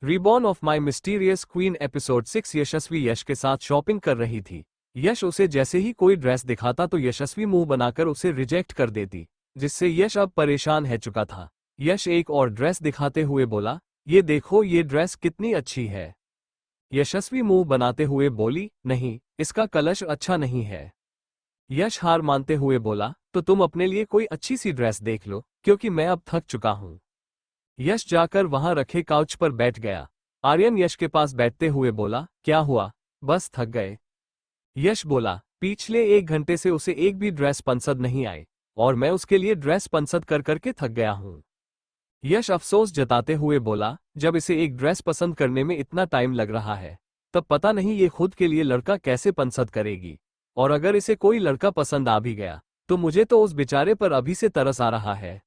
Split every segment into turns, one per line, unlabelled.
Reborn of my mysterious queen episode 6। यशस्वी यश के साथ shopping कर रही थी। यश उसे जैसे ही कोई ड्रेस दिखाता तो यशस्वी मुंह बनाकर उसे रिजेक्ट कर देती, जिससे यश अब परेशान है चुका था। यश एक और ड्रेस दिखाते हुए बोला, ये देखो ये ड्रेस कितनी अच्छी है। यशस्वी मुंह बनाते हुए बोली, नहीं, इसका कलर अच्छा नहीं है। यश हार मानते हुए बोला, तो तुम अपने लिए कोई अच्छी सी ड्रेस देख लो, क्योंकि मैं अब थक चुका हूं। यश जाकर वहां रखे काउच पर बैठ गया। आर्यन यश के पास बैठते हुए बोला, क्या हुआ, बस थक गए? यश बोला, पिछले 1 घंटे से उसे एक भी ड्रेस पसंद नहीं आई, और मैं उसके लिए ड्रेस पसंद कर करके थक गया हूं। यश अफसोस जताते हुए बोला, जब इसे एक ड्रेस पसंद करने में इतना टाइम लग रहा है, तब पता नहीं ये खुद के लिए लड़का कैसे पसंद करेगी। और अगर इसे कोई लड़का पसंद आ भी गया, तो मुझे तो उस बेचारे पर अभी से तरस आ रहा है।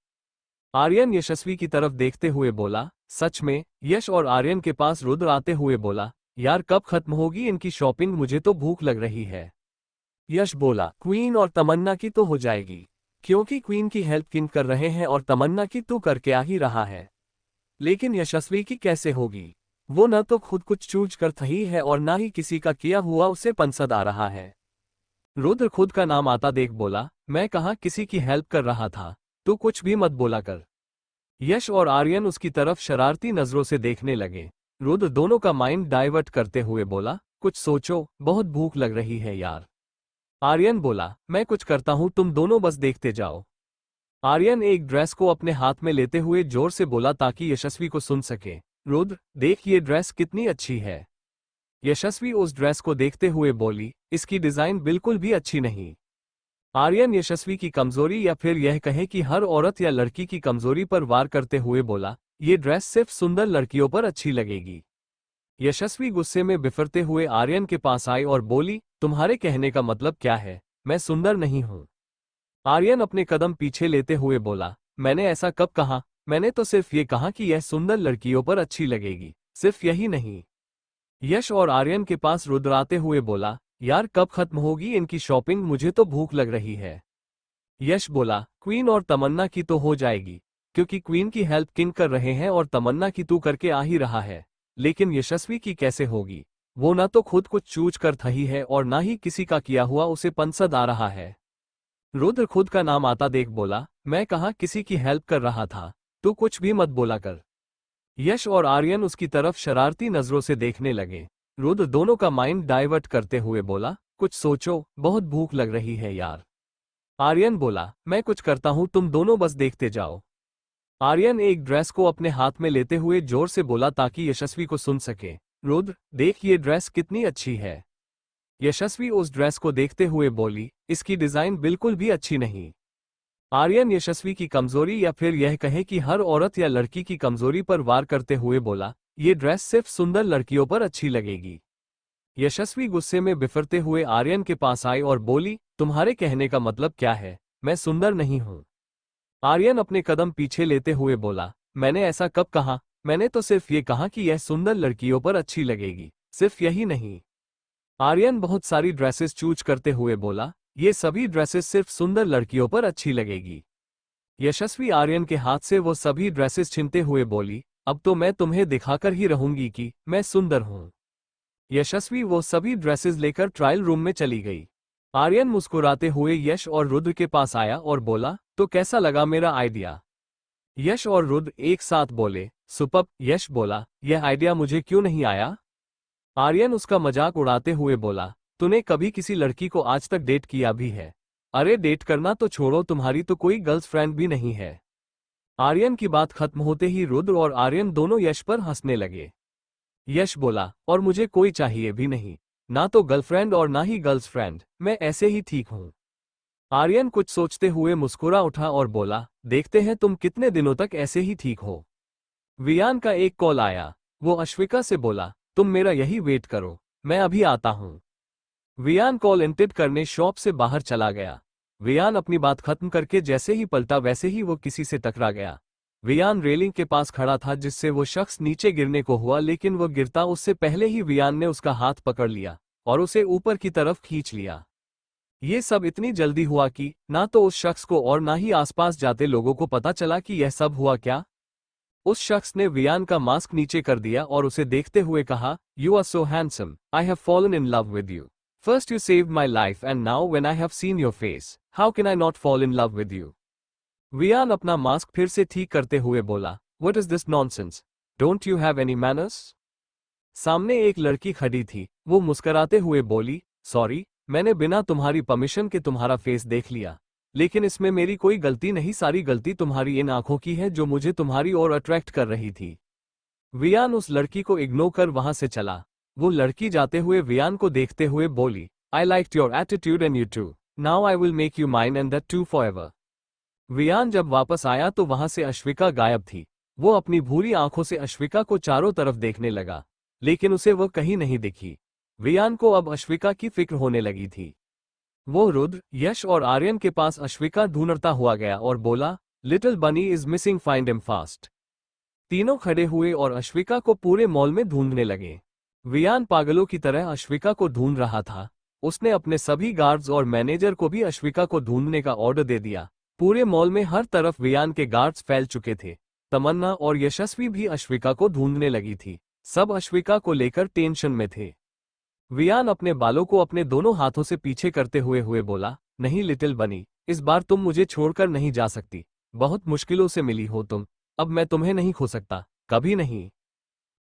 आर्यन यशस्वी की तरफ देखते हुए बोला, सच में? यश और आर्यन के पास रुद्र आते हुए बोला, यार कब खत्म होगी इनकी शॉपिंग, मुझे तो भूख लग रही है। यश बोला, क्वीन और तमन्ना की तो हो जाएगी, क्योंकि क्वीन की हेल्प किन कर रहे हैं और तमन्ना की तू करके आ ही रहा है। लेकिन यशस्वी की कैसे होगी? वो न तो खुद कुछ चूज कर ही है और ना ही किसी का किया हुआ उसे पसंद आ रहा है। रुद्र खुद का नाम आता देख बोला, मैं कहाँ किसी की हेल्प कर रहा था, तू कुछ भी मत बोला कर। यश और आर्यन उसकी तरफ शरारती नजरों से देखने लगे। रुद्र दोनों का माइंड डाइवर्ट करते हुए बोला, कुछ सोचो, बहुत भूख लग रही है यार। आर्यन बोला, मैं कुछ करता हूं, तुम दोनों बस देखते जाओ। आर्यन एक ड्रेस को अपने हाथ में लेते हुए जोर से बोला ताकि यशस्वी को सुन सके, रुद्र देख ये ड्रेस कितनी अच्छी है। यशस्वी उस ड्रेस को देखते हुए बोली, इसकी डिजाइन बिल्कुल भी अच्छी नहीं। आर्यन यशस्वी की कमजोरी या फिर यह कहे कि हर औरत या लड़की की कमजोरी पर वार करते हुए बोला, ये ड्रेस सिर्फ सुंदर लड़कियों पर अच्छी लगेगी। यशस्वी गुस्से में बिफरते हुए आर्यन के पास आई और बोली, तुम्हारे कहने का मतलब क्या है, मैं सुंदर नहीं हूं? आर्यन अपने कदम पीछे लेते हुए बोला, मैंने ऐसा कब कहा, मैंने तो सिर्फ ये कहा कि यह सुंदर लड़कियों पर अच्छी लगेगी, सिर्फ यही नहीं। यश और आर्यन के पास रुद्र आते हुए बोला, यार कब खत्म होगी इनकी शॉपिंग, मुझे तो भूख लग रही है। यश बोला, क्वीन और तमन्ना की तो हो जाएगी, क्योंकि क्वीन की हेल्प किन कर रहे हैं और तमन्ना की तू करके आ ही रहा है। लेकिन यशस्वी की कैसे होगी? वो ना तो खुद कुछ चूज कर ही है और ना ही किसी का किया हुआ उसे पसंद आ रहा है। रुद्र खुद का नाम आता देख बोला, मैं कहाँ किसी की हेल्प कर रहा था, तू कुछ भी मत बोला कर। यश और आर्यन उसकी तरफ शरारती नजरों से देखने लगे। रुद्र दोनों का माइंड डाइवर्ट करते हुए बोला, कुछ सोचो, बहुत भूख लग रही है यार। आर्यन बोला, मैं कुछ करता हूं, तुम दोनों बस देखते जाओ। आर्यन एक ड्रेस को अपने हाथ में लेते हुए जोर से बोला ताकि यशस्वी को सुन सके, रुद्र देख ये ड्रेस कितनी अच्छी है। यशस्वी उस ड्रेस को देखते हुए बोली, इसकी डिजाइन बिल्कुल भी अच्छी नहीं। आर्यन यशस्वी की कमजोरी या फिर यह कहे कि हर औरत या लड़की की कमजोरी पर वार करते हुए बोला, ये ड्रेस सिर्फ सुंदर लड़कियों पर अच्छी लगेगी। यशस्वी गुस्से में बिफरते हुए आर्यन के पास आई और बोली, तुम्हारे कहने का मतलब क्या है, मैं सुंदर नहीं हूं? आर्यन अपने कदम पीछे लेते हुए बोला, मैंने ऐसा कब कहा, मैंने तो सिर्फ ये कहा कि यह सुंदर लड़कियों पर अच्छी लगेगी, सिर्फ यही नहीं। आर्यन बहुत सारी ड्रेसेस चूज करते हुए बोला, ये सभी ड्रेसेस सिर्फ सुंदर लड़कियों पर अच्छी लगेगी। यशस्वी आर्यन के हाथ से वो सभी ड्रेसेस छीनते हुए बोली, अब तो मैं तुम्हें दिखाकर ही रहूंगी कि मैं सुंदर हूं। यशस्वी वो सभी ड्रेसेस लेकर ट्रायल रूम में चली गई। आर्यन मुस्कुराते हुए यश और रुद्र के पास आया और बोला, तो कैसा लगा मेरा आइडिया? यश और रुद्र एक साथ बोले, सुपर्ब। यश बोला, यह आइडिया मुझे क्यों नहीं आया? आर्यन उसका मजाक उड़ाते हुए बोला, तूने कभी किसी लड़की को आज तक डेट किया भी है? अरे डेट करना तो छोड़ो, तुम्हारी तो कोई गर्लफ्रेंड भी नहीं है। आर्यन की बात खत्म होते ही रुद्र और आर्यन दोनों यश पर हंसने लगे। यश बोला, और मुझे कोई चाहिए भी नहीं, ना तो गर्लफ्रेंड और ना ही गर्ल्सफ्रेंड, मैं ऐसे ही ठीक हूं। आर्यन कुछ सोचते हुए मुस्कुरा उठा और बोला, देखते हैं तुम कितने दिनों तक ऐसे ही ठीक हो। वियान का एक कॉल आया। वो अश्विका से बोला, तुम मेरा यही वेट करो, मैं अभी आता हूं। वियान कॉल एंटेड करने शॉप से बाहर चला गया। वियान अपनी बात खत्म करके जैसे ही पलटा वैसे ही वो किसी से टकरा गया। वियान रेलिंग के पास खड़ा था जिससे वो शख्स नीचे गिरने को हुआ, लेकिन वो गिरता उससे पहले ही वियान ने उसका हाथ पकड़ लिया और उसे ऊपर की तरफ खींच लिया। ये सब इतनी जल्दी हुआ कि ना तो उस शख्स को और ना ही आसपास जाते लोगों को पता चला कि यह सब हुआ क्या। उस शख्स ने वियान का मास्क नीचे कर दिया और उसे देखते हुए कहा, "You are so handsome. I have fallen in love with you. First you saved my life and now when I have seen your face, how can I not fall in love with you?" Viaan अपना mask फिर से ठीक करते हुए बोला, "What is this nonsense? Don't you have any manners?" सामने एक लड़की खड़ी थी। वो मुस्कराते हुए बोली, "सॉरी, मैंने बिना तुम्हारी परमिशन के तुम्हारा फेस देख लिया। लेकिन इसमें मेरी कोई गलती नहीं, सारी गलती तुम्हारी इन आंखों की है जो मुझे तुम्हारी ओर अट्रैक्ट कर रही थी।" वियान उस लड़की को इग्नोर कर वहां से चला। वो लड़की जाते हुए वियान को देखते हुए बोली, "I liked your attitude and you too. Now I will make you mine and that too forever." Viaan जब वापस आया तो वहां से अश्विका गायब थी। वो अपनी भूरी आंखों से अश्विका को चारों तरफ देखने लगा, लेकिन उसे वह कहीं नहीं दिखी। वियान को अब अश्विका की फिक्र होने लगी थी। वो रुद्र, यश और आर्यन के पास अश्विका ढूंढता हुआ गया और बोला, "लिटिल बनी is missing, find him fast." तीनों खड़े हुए और अश्विका को पूरे मॉल में ढूंढने लगे। वियान पागलों की तरह अश्विका को ढूंढ रहा था। उसने अपने सभी गार्ड्स और मैनेजर को भी अश्विका को ढूंढने का ऑर्डर दे दिया। पूरे मॉल में हर तरफ वियान के गार्ड्स फैल चुके थे। तमन्ना और यशस्वी भी अश्विका को ढूंढने लगी थी। सब अश्विका को लेकर टेंशन में थे। वियान अपने बालों को अपने दोनों हाथों से पीछे करते हुए बोला, "नहीं लिटिल बनी, इस बार तुम मुझे छोड़कर नहीं जा सकती। बहुत मुश्किलों से मिली हो तुम, अब मैं तुम्हें नहीं खो सकता, कभी नहीं।"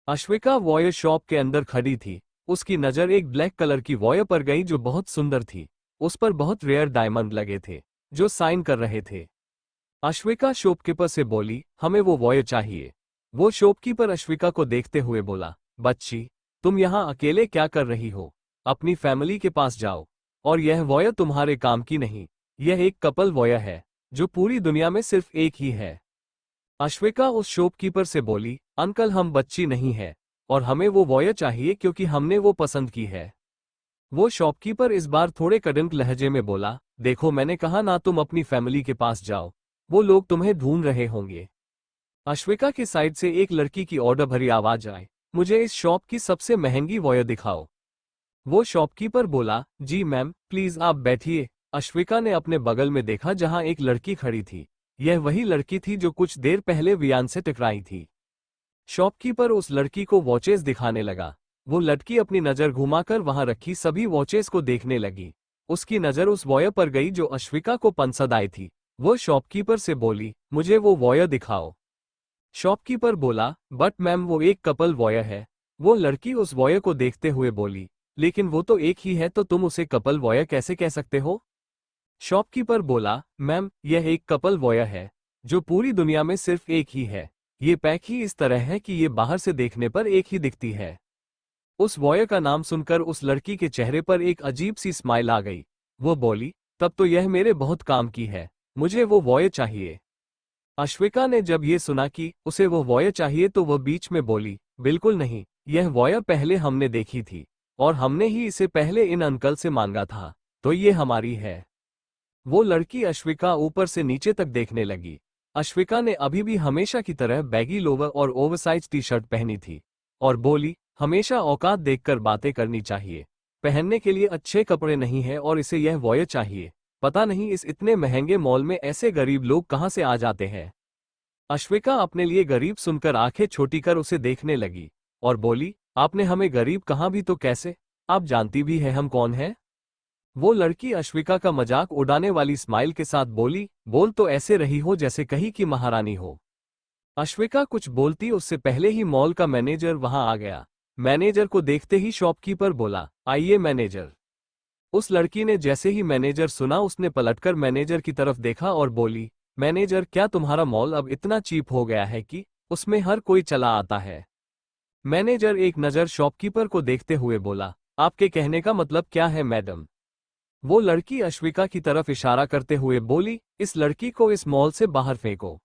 अश्विका वॉयर शॉप के अंदर खड़ी थी। उसकी नज़र एक ब्लैक कलर की वॉयर पर गई जो बहुत सुंदर थी। उस पर बहुत रेयर डायमंड लगे थे जो साइन कर रहे थे। अश्विका शॉपकीपर से बोली, "हमें वो वॉयर चाहिए।" वो शॉपकीपर अश्विका को देखते हुए बोला, "बच्ची, तुम यहाँ अकेले क्या कर रही हो? अपनी फैमिली के पास जाओ। और यह वॉयर तुम्हारे काम की नहीं। यह एक कपल वॉयर है जो पूरी दुनिया में सिर्फ एक ही है।" अश्विका उस शॉपकीपर से बोली, "अंकल, हम बच्ची नहीं है और हमें वो वॉयर चाहिए क्योंकि हमने वो पसंद की है।" वो शॉपकीपर इस बार थोड़े कड़क लहजे में बोला, "देखो, मैंने कहा ना, तुम अपनी फैमिली के पास जाओ। वो लोग तुम्हें ढूंढ रहे होंगे।" अश्विका की साइड से एक लड़की की ऑर्डर भरी आवाज आए, "मुझे इस शॉप की सबसे महंगी वॉयर दिखाओ।" वो शॉपकीपर बोला, "जी मैम, प्लीज आप बैठिए।" अश्विका ने अपने बगल में देखा जहां एक लड़की खड़ी थी। यह वही लड़की थी जो कुछ देर पहले वियान से टकराई थी। शॉपकीपर उस लड़की को वॉचेस दिखाने लगा। वो लड़की अपनी नजर घुमाकर वहां रखी सभी वॉचेस को देखने लगी। उसकी नजर उस वॉयर पर गई जो अश्विका को पसंद आई थी। वो शॉपकीपर से बोली, "मुझे वो वॉयर दिखाओ।" शॉपकीपर बोला, "बट मैम, वो एक कपल वॉयर है।" वो लड़की उस वॉयर को देखते हुए बोली, "लेकिन वो तो एक ही है, तो तुम उसे कपल वॉयर कैसे कह सकते हो?" शॉपकीपर बोला, "मैम, यह एक कपल वॉयर है जो पूरी दुनिया में सिर्फ एक ही है। ये पैक ही इस तरह है कि ये बाहर से देखने पर एक ही दिखती है।" उस वॉयर का नाम सुनकर उस लड़की के चेहरे पर एक अजीब सी स्माइल आ गई। वो बोली, "तब तो यह मेरे बहुत काम की है, मुझे वो वॉयर चाहिए।" अश्विका ने जब ये सुना कि उसे वो वॉयर चाहिए तो वह बीच में बोली, "बिल्कुल नहीं, यह वॉयर पहले हमने देखी थी और हमने ही इसे पहले इन अंकल से मांगा था, तो ये हमारी है।" वो लड़की अश्विका ऊपर से नीचे तक देखने लगी। अश्विका ने अभी भी हमेशा की तरह बैगी लोवर और ओवरसाइज टी शर्ट पहनी थी और बोली, "हमेशा औकात देखकर बातें करनी चाहिए। पहनने के लिए अच्छे कपड़े नहीं है और इसे यह वॉयर चाहिए। पता नहीं इस इतने महंगे मॉल में ऐसे गरीब लोग कहां से आ जाते हैं।" अश्विका अपने लिए गरीब सुनकर आंखें छोटी कर उसे देखने लगी और बोली, "आपने हमें गरीब कहा भी तो कैसे? आप जानती भी है हम कौन हैं?" वो लड़की अश्विका का मजाक उड़ाने वाली स्माइल के साथ बोली, "बोल तो ऐसे रही हो जैसे कहीं की महारानी हो।" अश्विका कुछ बोलती उससे पहले ही मॉल का मैनेजर वहां आ गया। मैनेजर को देखते ही शॉपकीपर बोला, "आइए मैनेजर।" उस लड़की ने जैसे ही मैनेजर सुना उसने पलटकर मैनेजर की तरफ देखा और बोली, "मैनेजर, क्या तुम्हारा मॉल अब इतना चीप हो गया है कि उसमें हर कोई चला आता है?" मैनेजर एक नज़र शॉपकीपर को देखते हुए बोला, "आपके कहने का मतलब क्या है मैडम?" वो लड़की अश्विका की तरफ इशारा करते हुए बोली, "इस लड़की को इस मॉल से बाहर फेंको।"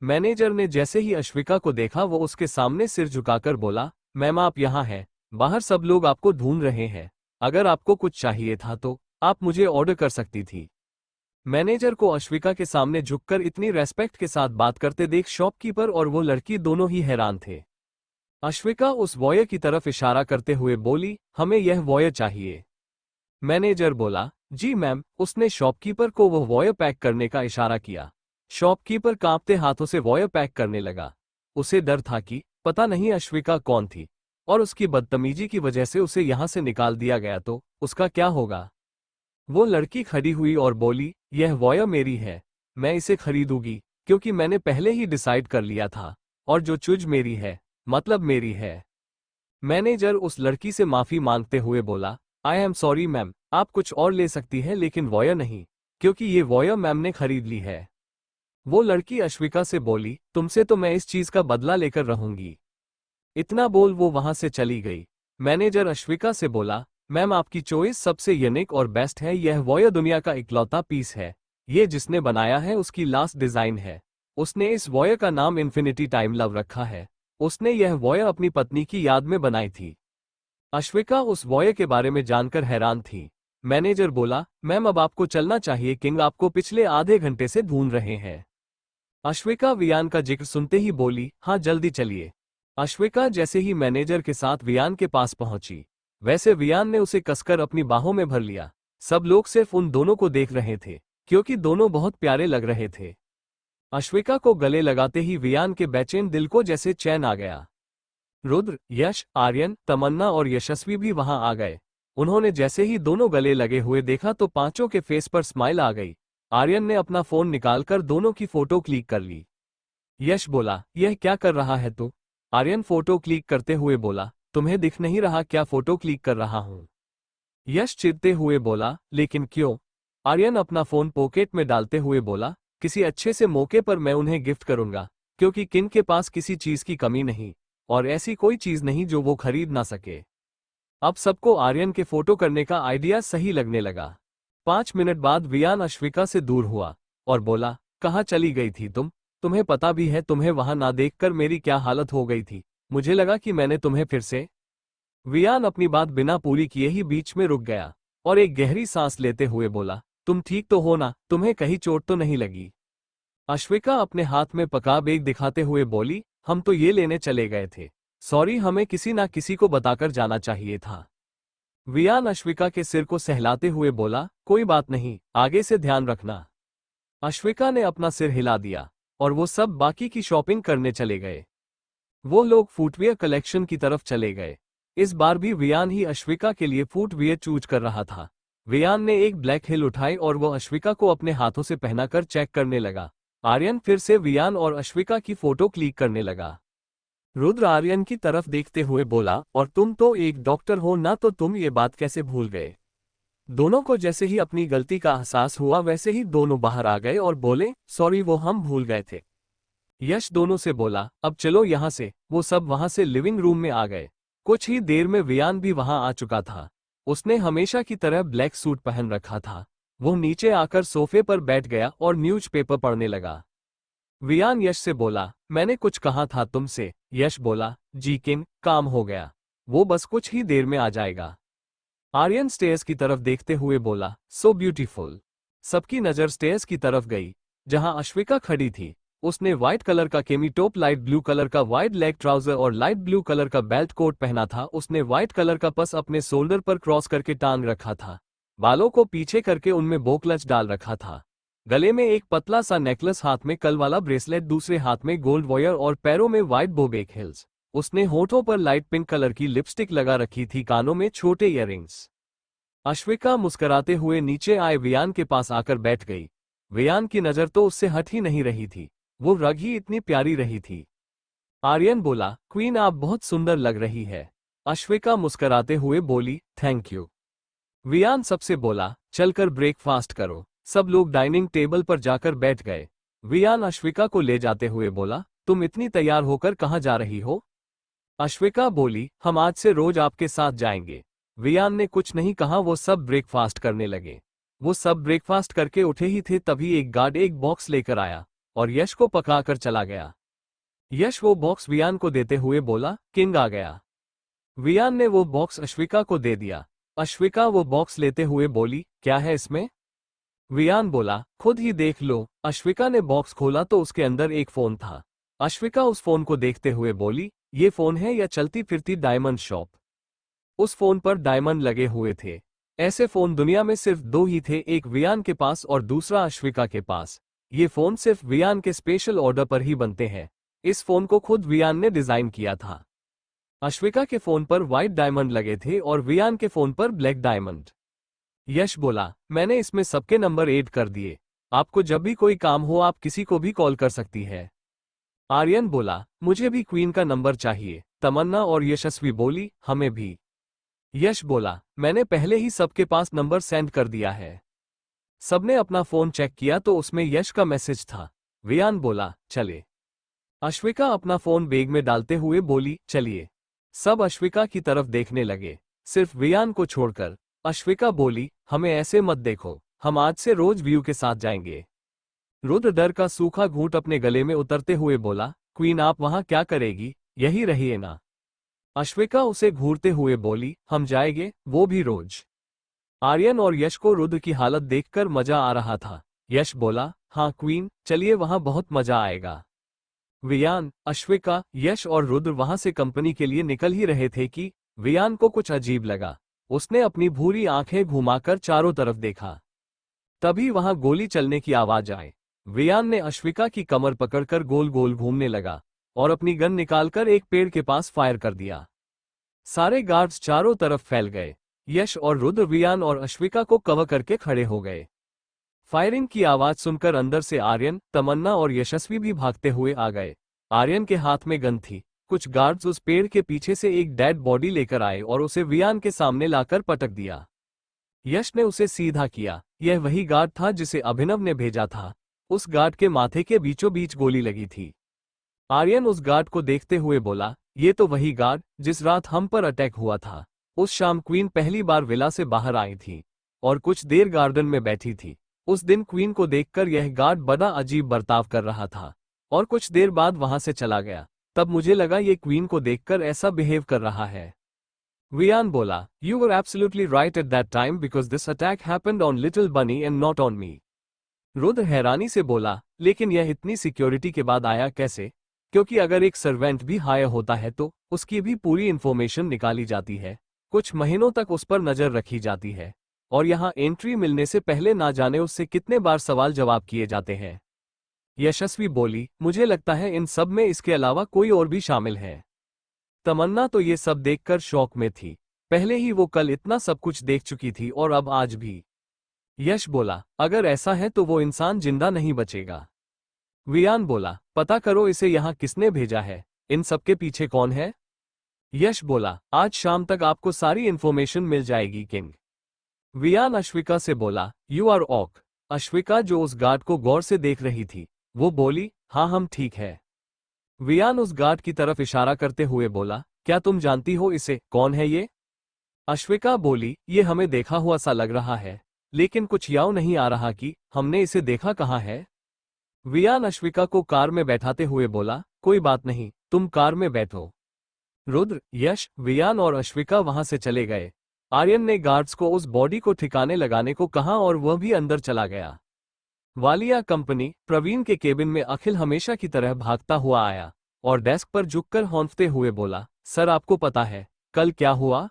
मैनेजर ने जैसे ही अश्विका को देखा वो उसके सामने सिर झुकाकर बोला, "मैम, आप यहाँ हैं, बाहर सब लोग आपको ढूंढ रहे हैं। अगर आपको कुछ चाहिए था तो आप मुझे ऑर्डर कर सकती थी।" मैनेजर को अश्विका के सामने झुककर इतनी रेस्पेक्ट के साथ बात करते देख शॉपकीपर और वो लड़की दोनों ही हैरान थे। अश्विका उस वॉयर की तरफ इशारा करते हुए बोली, "हमें यह वॉयर चाहिए।" मैनेजर बोला, "जी मैम।" उसने शॉपकीपर को वो वॉयर पैक करने का इशारा किया। शॉपकीपर कांपते हाथों से वॉयर पैक करने लगा। उसे डर था कि पता नहीं अश्विका कौन थी और उसकी बदतमीजी की वजह से उसे यहां से निकाल दिया गया तो उसका क्या होगा। वो लड़की खड़ी हुई और बोली, यह वॉयर मेरी है, मैं इसे खरीदूंगी क्योंकि मैंने पहले ही डिसाइड कर लिया था, और जो चीज मेरी है मतलब मेरी है। मैनेजर उस लड़की से माफी मांगते हुए बोला, आई एम सॉरी मैम, आप कुछ और ले सकती हैं लेकिन वॉयर नहीं, क्योंकि ये वॉयर मैम ने खरीद ली है। वो लड़की अश्विका से बोली, तुमसे तो मैं इस चीज का बदला लेकर रहूंगी। इतना बोल वो वहां से चली गई। मैनेजर अश्विका से बोला, मैम आपकी चॉइस सबसे यूनिक और बेस्ट है, यह वॉयर दुनिया का इकलौता पीस है, ये जिसने बनाया है उसकी लास्ट डिजाइन है। उसने इस वॉयर का नाम इन्फिनिटी टाइम लव रखा है। उसने यह वॉयर अपनी पत्नी की याद में बनाई थी। अश्विका उस वॉयर के बारे में जानकर हैरान थी। मैनेजर बोला, मैम अब आपको चलना चाहिए, किंग आपको पिछले आधे घंटे से ढूंढ रहे हैं। अश्विका वियान का जिक्र सुनते ही बोली, हाँ जल्दी चलिए। अश्विका जैसे ही मैनेजर के साथ वियान के पास पहुंची, वैसे वियान ने उसे कसकर अपनी बाहों में भर लिया। सब लोग सिर्फ उन दोनों को देख रहे थे क्योंकि दोनों बहुत प्यारे लग रहे थे। अश्विका को गले लगाते ही वियान के बेचैन दिल को जैसे चैन आ गया। रुद्र, यश, आर्यन, तमन्ना और यशस्वी भी वहां आ गए। उन्होंने जैसे ही दोनों गले लगे हुए देखा तो पांचों के फेस पर स्माइल आ गई। आर्यन ने अपना फोन निकालकर दोनों की फोटो क्लिक कर ली। यश बोला, यह क्या कर रहा है तू? आर्यन फोटो क्लिक करते हुए बोला, तुम्हें दिख नहीं रहा क्या फोटो क्लिक कर रहा हूं? यश चिढ़ते हुए बोला, लेकिन क्यों? आर्यन अपना फोन पॉकेट में डालते हुए बोला, किसी अच्छे से मौके पर मैं उन्हें गिफ्ट करूंगा, क्योंकि किन के पास किसी चीज की कमी नहीं, और ऐसी कोई चीज नहीं जो वो खरीद ना सके। अब सबको आर्यन के फोटो करने का आइडिया सही लगने लगा। 5 मिनट बाद वियान अश्विका से दूर हुआ और बोला, कहाँ चली गई थी तुम? तुम्हें पता भी है तुम्हें वहां ना देखकर मेरी क्या हालत हो गई थी, मुझे लगा कि मैंने तुम्हें फिर से। वियान अपनी बात बिना पूरी किए ही बीच में रुक गया और एक गहरी सांस लेते हुए बोला, तुम ठीक तो हो ना, तुम्हें कहीं चोट तो नहीं लगी? अश्विका अपने हाथ में पका बेग दिखाते हुए बोली, हम तो ये लेने चले गए थे, सॉरी, हमें किसी ना किसी को बताकर जाना चाहिए था। वियान अश्विका के सिर को सहलाते हुए बोला, कोई बात नहीं, आगे से ध्यान रखना। अश्विका ने अपना सिर हिला दिया और वो सब बाकी की शॉपिंग करने चले गए। वो लोग फुटवियर कलेक्शन की तरफ चले गए। इस बार भी वियान ही अश्विका के लिए फुटवियर चूज कर रहा था। वियान ने एक ब्लैक हिल उठाई और वो अश्विका को अपने हाथों से पहनाकर चेक करने लगा। आर्यन फिर से वियान और अश्विका की फोटो क्लिक करने लगा। रुद्र आर्यन की तरफ देखते हुए बोला, और तुम तो एक डॉक्टर हो ना, तो तुम ये बात कैसे भूल गए? दोनों को जैसे ही अपनी गलती का एहसास हुआ वैसे ही दोनों बाहर आ गए और बोले, सॉरी, वो हम भूल गए थे। यश दोनों से बोला, अब चलो यहाँ से। वो सब वहां से लिविंग रूम में आ गए। कुछ ही देर में वियान भी वहां आ चुका था। उसने हमेशा की तरह ब्लैक सूट पहन रखा था। वो नीचे आकर सोफे पर बैठ गया और न्यूज़पेपर पढ़ने लगा। वियान यश से बोला, मैंने कुछ कहा था तुमसे। यश बोला, जी किंग, काम हो गया, वो बस कुछ ही देर में आ जाएगा। आर्यन स्टेयर्स की तरफ देखते हुए बोला, सो ब्यूटीफुल। सबकी नजर स्टेयर्स की तरफ गई जहां अश्विका खड़ी थी। उसने व्हाइट कलर का केमी टॉप, लाइट ब्लू कलर का वाइड लेग ट्राउजर और लाइट ब्लू कलर का बेल्ट कोट पहना था। उसने व्हाइट कलर का पर्स अपने शोल्डर पर क्रॉस करके टांग रखा था। बालों को पीछे करके उनमें बोक्लच डाल रखा था। गले में एक पतला सा नेकलेस, हाथ में कल वाला ब्रेसलेट, दूसरे हाथ में गोल्ड वॉयर और पैरों में व्हाइट बोबेक हिल्स। उसने होठों पर लाइट पिंक कलर की लिपस्टिक लगा रखी थी, कानों में छोटे इयररिंग्स। अश्विका मुस्कुराते हुए नीचे आए वियान के पास आकर बैठ गई। वियान की नजर तो उससे हट ही नहीं रही थी, वो रग ही इतनी प्यारी रही थी। आर्यन बोला, क्वीन आप बहुत सुंदर लग रही है। अश्विका मुस्कुराते हुए बोली, थैंक यू। वियान सबसे बोला, चलकर ब्रेकफास्ट करो। सब लोग डाइनिंग टेबल पर जाकर बैठ गए। वियान अश्विका को ले जाते हुए बोला, तुम इतनी तैयार होकर कहाँ जा रही हो? अश्विका बोली, हम आज से रोज आपके साथ जाएंगे। वियान ने कुछ नहीं कहा, वो सब ब्रेकफास्ट करने लगे। वो सब ब्रेकफास्ट करके उठे ही थे तभी एक गार्ड एक बॉक्स लेकर आया और यश को पकड़कर चला गया। यश वो बॉक्स वियान को देते हुए बोला, किंग आ गया। वियान ने वो बॉक्स अश्विका को दे दिया। अश्विका वो बॉक्स लेते हुए बोली, क्या है इसमें? वियान बोला, खुद ही देख लो। अश्विका ने बॉक्स खोला तो उसके अंदर एक फोन था। अश्विका उस फोन को देखते हुए बोली, ये फोन है या चलती फिरती डायमंड शॉप? उस फोन पर डायमंड लगे हुए थे। ऐसे फोन दुनिया में सिर्फ दो ही थे, एक वियान के पास और दूसरा अश्विका के पास। ये फोन सिर्फ वियान के स्पेशल ऑर्डर पर ही बनते हैं। इस फोन को खुद वियान ने डिजाइन किया था। अश्विका के फोन पर व्हाइट डायमंड लगे थे और वियान के फोन पर ब्लैक डायमंड। यश बोला, मैंने इसमें सबके नंबर ऐड कर दिए, आपको जब भी कोई काम हो आप किसी को भी कॉल कर सकती है। आर्यन बोला, मुझे भी क्वीन का नंबर चाहिए। तमन्ना और यशस्वी बोली, हमें भी। यश बोला, मैंने पहले ही सबके पास नंबर सेंड कर दिया है। सबने अपना फोन चेक किया तो उसमें यश का मैसेज था। वियान बोला, चले। अश्विका अपना फोन बैग में डालते हुए बोली, चलिए। सब अश्विका की तरफ देखने लगे, सिर्फ वियान को छोड़कर। अश्विका बोली, हमें ऐसे मत देखो, हम आज से रोज व्यू के साथ जाएंगे। रुद्र डर का सूखा घूंट अपने गले में उतरते हुए बोला, क्वीन आप वहां क्या करेगी, यही रहिए ना। अश्विका उसे घूरते हुए बोली, हम जाएंगे, वो भी रोज। आर्यन और यश को रुद्र की हालत देखकर मजा आ रहा था। यश बोला, हाँ क्वीन, चलिए वहां बहुत मजा आएगा। वियान, अश्विका, यश और रुद्र वहां से कंपनी के लिए निकल ही रहे थे कि वियान को कुछ अजीब लगा। उसने अपनी भूरी आंखें घुमाकर चारों तरफ देखा। तभी वहां गोली चलने की आवाज आई। वियान ने अश्विका की कमर पकड़कर गोल गोल घूमने लगा और अपनी गन निकालकर एक पेड़ के पास फायर कर दिया। सारे गार्ड्स चारों तरफ फैल गए। यश और रुद्र वियान और अश्विका को कवर करके खड़े हो गए। फायरिंग की आवाज सुनकर अंदर से आर्यन, तमन्ना और यशस्वी भी भागते हुए आ गए। आर्यन के हाथ में गन थी। कुछ गार्ड्स उस पेड़ के पीछे से एक डेड बॉडी लेकर आए और उसे वियान के सामने लाकर पटक दिया। यश ने उसे सीधा किया। यह वही गार्ड था जिसे अभिनव ने भेजा था। उस गार्ड के माथे के बीचों बीच गोली लगी थी। आर्यन उस गार्ड को देखते हुए बोला, ये तो वही गार्ड जिस रात हम पर अटैक हुआ था। उस शाम क्वीन पहली बार विला से बाहर आई थी और कुछ देर गार्डन में बैठी थी। उस दिन क्वीन को देखकर यह गार्ड बड़ा अजीब बर्ताव कर रहा था और कुछ देर बाद वहां से चला गया। तब मुझे लगा ये क्वीन को देखकर ऐसा बिहेव कर रहा है। वियान बोला, you were absolutely right at that time because this attack happened on little bunny and not on me. Rudra हैरानी से बोला, लेकिन यह इतनी सिक्योरिटी के बाद आया कैसे? क्योंकि अगर एक सर्वेंट भी हायर होता है तो उसकी भी पूरी इंफॉर्मेशन निकाली जाती है, कुछ महीनों तक उस पर नजर रखी जाती है और यहाँ एंट्री मिलने से पहले ना जाने उससे कितने बार सवाल जवाब किए जाते हैं। यशस्वी बोली, मुझे लगता है इन सब में इसके अलावा कोई और भी शामिल है। तमन्ना तो ये सब देखकर शॉक में थी। पहले ही वो कल इतना सब कुछ देख चुकी थी और अब आज भी। यश बोला, अगर ऐसा है तो वो इंसान जिंदा नहीं बचेगा। वियान बोला, पता करो इसे यहाँ किसने भेजा है, इन सबके पीछे कौन है? यश बोला, आज शाम तक आपको सारी इंफॉर्मेशन मिल जाएगी किंग। वियान अश्विका से बोला, यू आर ऑक। अश्विका जो उस गार्ड को गौर से देख रही थी, वो बोली, हाँ हम ठीक है। वियान उस गार्ड की तरफ इशारा करते हुए बोला, क्या तुम जानती हो इसे, कौन है ये? अश्विका बोली, ये हमें देखा हुआ सा लग रहा है, लेकिन कुछ याद नहीं आ रहा कि हमने इसे देखा कहाँ है। वियान अश्विका को कार में बैठाते हुए बोला, कोई बात नहीं, तुम कार में बैठो। रुद्र, यश, वियान और अश्विका वहां से चले गए। आर्यन ने गार्ड्स को उस बॉडी को ठिकाने लगाने को कहा और वह भी अंदर चला गया। वालिया कंपनी, प्रवीण के केबिन में अखिल हमेशा की तरह भागता हुआ आया और डेस्क पर झुककर हौंफते हुए बोला, सर आपको पता है कल क्या हुआ?